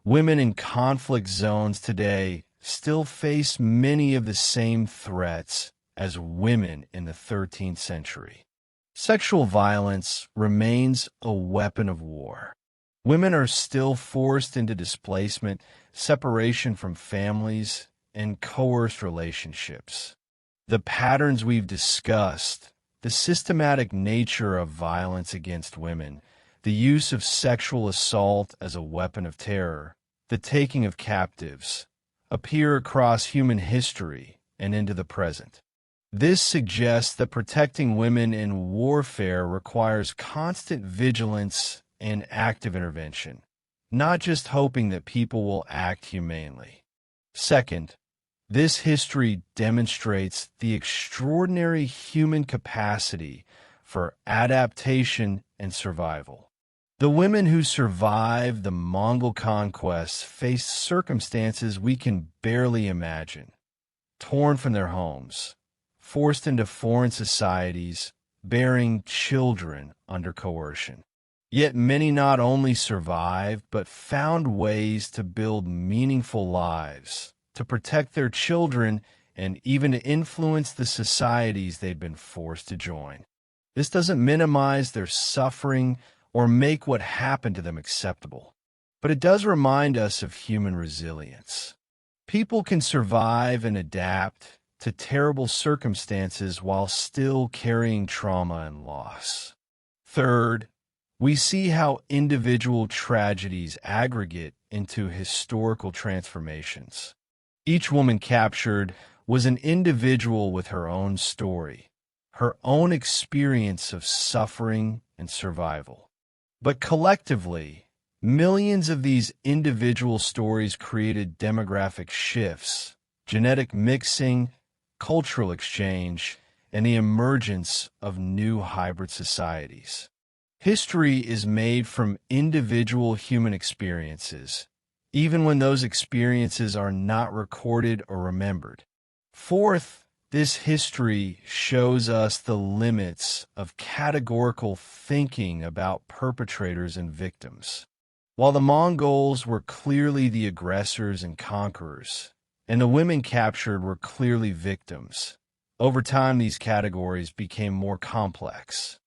Women in conflict zones today still face many of the same threats as women in the 13th century. Sexual violence remains a weapon of war. Women are still forced into displacement, separation from families, and coerced relationships. The patterns we've discussed, the systematic nature of violence against women, the use of sexual assault as a weapon of terror, the taking of captives, appear across human history and into the present. This suggests that protecting women in warfare requires constant vigilance and active intervention, not just hoping that people will act humanely. Second, this history demonstrates the extraordinary human capacity for adaptation and survival. The women who survived the Mongol conquests faced circumstances we can barely imagine. Torn from their homes, forced into foreign societies, bearing children under coercion. Yet many not only survived, but found ways to build meaningful lives, to protect their children, and even to influence the societies they'd been forced to join. This doesn't minimize their suffering or make what happened to them acceptable, but it does remind us of human resilience. People can survive and adapt to terrible circumstances while still carrying trauma and loss. Third, we see how individual tragedies aggregate into historical transformations. Each woman captured was an individual with her own story, her own experience of suffering and survival. But collectively, millions of these individual stories created demographic shifts, genetic mixing, cultural exchange, and the emergence of new hybrid societies. History is made from individual human experiences, even when those experiences are not recorded or remembered. Fourth, this history shows us the limits of categorical thinking about perpetrators and victims. While the Mongols were clearly the aggressors and conquerors, and the women captured were clearly victims, over time these categories became more complex.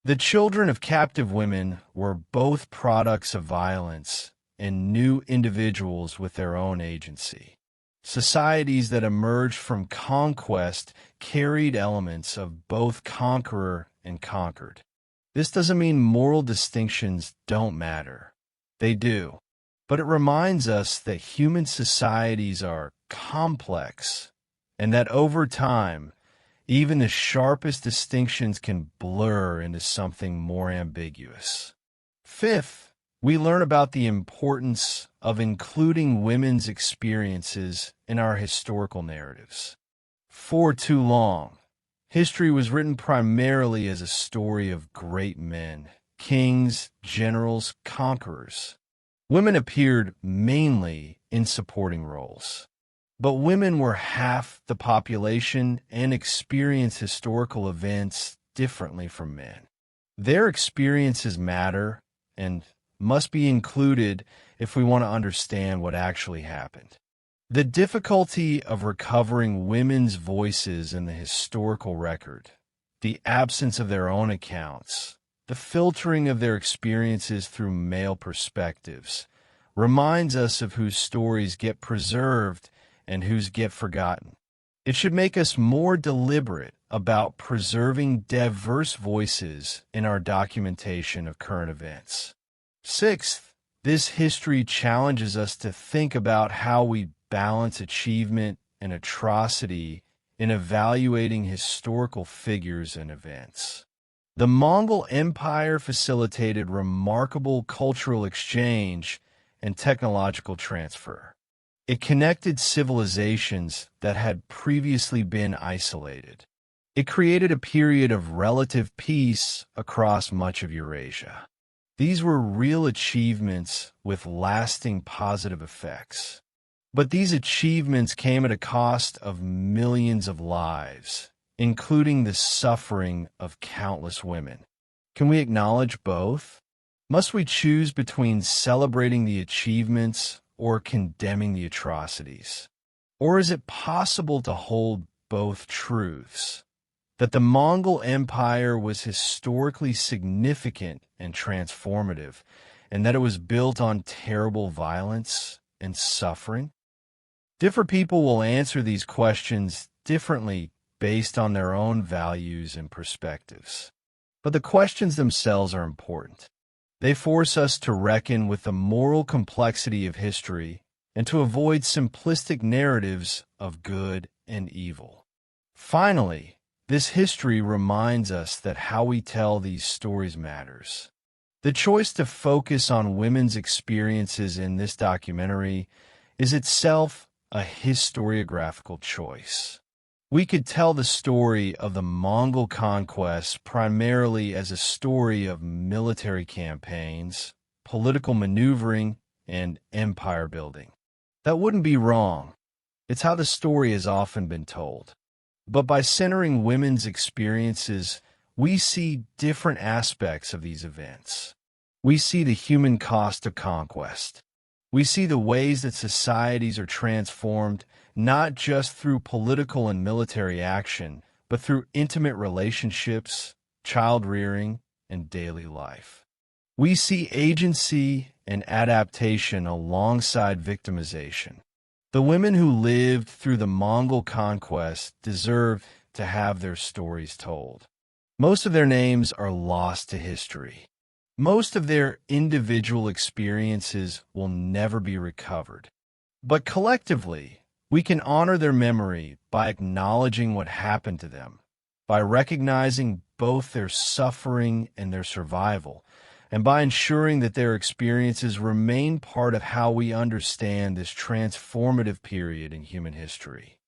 The children of captive women were both products of violence and new individuals with their own agency. Societies that emerged from conquest carried elements of both conqueror and conquered. This doesn't mean moral distinctions don't matter. They do. But it reminds us that human societies are complex and that over time, even the sharpest distinctions can blur into something more ambiguous. Fifth, we learn about the importance of including women's experiences in our historical narratives. For too long, history was written primarily as a story of great men, kings, generals, conquerors. Women appeared mainly in supporting roles. But women were half the population and experienced historical events differently from men. Their experiences matter and must be included if we want to understand what actually happened. The difficulty of recovering women's voices in the historical record, the absence of their own accounts, the filtering of their experiences through male perspectives, reminds us of whose stories get preserved and whose get forgotten. It should make us more deliberate about preserving diverse voices in our documentation of current events. Sixth, this history challenges us to think about how we balance achievement and atrocity in evaluating historical figures and events. The Mongol Empire facilitated remarkable cultural exchange and technological transfer. It connected civilizations that had previously been isolated. It created a period of relative peace across much of Eurasia. These were real achievements with lasting positive effects. But these achievements came at a cost of millions of lives, including the suffering of countless women. Can we acknowledge both? Must we choose between celebrating the achievements or condemning the atrocities? Or is it possible to hold both truths? That the Mongol Empire was historically significant and transformative, and that it was built on terrible violence and suffering? Different people will answer these questions differently based on their own values and perspectives. But the questions themselves are important. They force us to reckon with the moral complexity of history and to avoid simplistic narratives of good and evil. Finally, this history reminds us that how we tell these stories matters. The choice to focus on women's experiences in this documentary is itself a historiographical choice. We could tell the story of the Mongol conquests primarily as a story of military campaigns, political maneuvering, and empire building. That wouldn't be wrong. It's how the story has often been told. But by centering women's experiences, we see different aspects of these events. We see the human cost of conquest. We see the ways that societies are transformed not just through political and military action, but through intimate relationships, child-rearing, and daily life. We see agency and adaptation alongside victimization. The women who lived through the Mongol conquest deserve to have their stories told. Most of their names are lost to history. Most of their individual experiences will never be recovered. But collectively, we can honor their memory by acknowledging what happened to them, by recognizing both their suffering and their survival, and by ensuring that their experiences remain part of how we understand this transformative period in human history.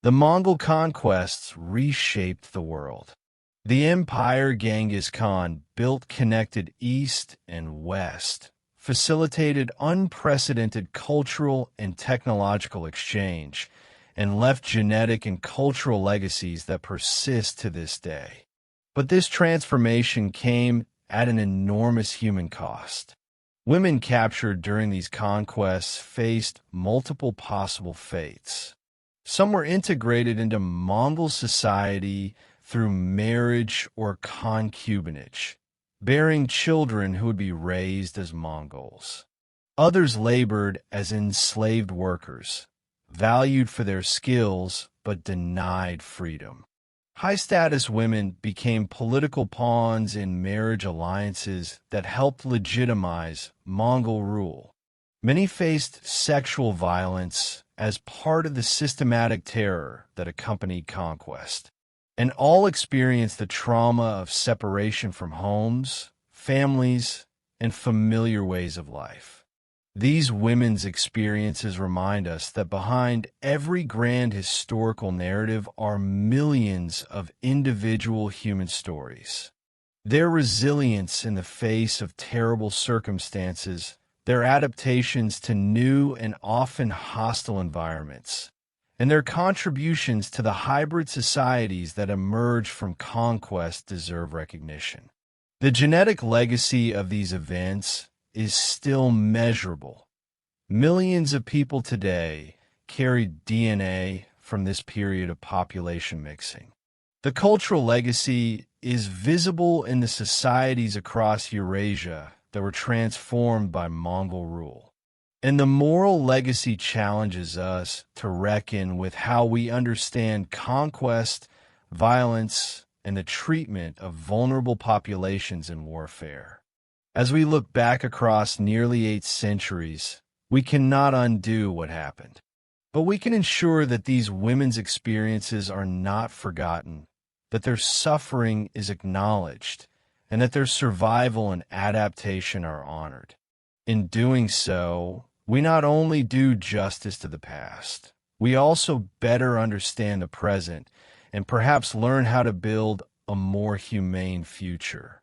The Mongol conquests reshaped the world. The empire Genghis Khan built connected East and West, facilitated unprecedented cultural and technological exchange, and left genetic and cultural legacies that persist to this day. But this transformation came at an enormous human cost. Women captured during these conquests faced multiple possible fates. Some were integrated into Mongol society through marriage or concubinage, bearing children who would be raised as Mongols. Others labored as enslaved workers, valued for their skills but denied freedom. High-status women became political pawns in marriage alliances that helped legitimize Mongol rule. Many faced sexual violence as part of the systematic terror that accompanied conquest. And all experienced the trauma of separation from homes, families, and familiar ways of life. These women's experiences remind us that behind every grand historical narrative are millions of individual human stories. Their resilience in the face of terrible circumstances, their adaptations to new and often hostile environments, and their contributions to the hybrid societies that emerge from conquest deserve recognition. The genetic legacy of these events is still measurable. Millions of people today carry DNA from this period of population mixing. The cultural legacy is visible in the societies across Eurasia that were transformed by Mongol rule. And the moral legacy challenges us to reckon with how we understand conquest, violence, and the treatment of vulnerable populations in warfare. As we look back across nearly 8 centuries, we cannot undo what happened. But we can ensure that these women's experiences are not forgotten, that their suffering is acknowledged, and that their survival and adaptation are honored. In doing so, we not only do justice to the past, we also better understand the present and perhaps learn how to build a more humane future.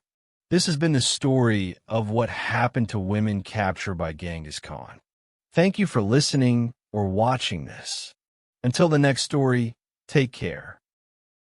This has been the story of what happened to women captured by Genghis Khan. Thank you for listening or watching this. Until the next story, take care.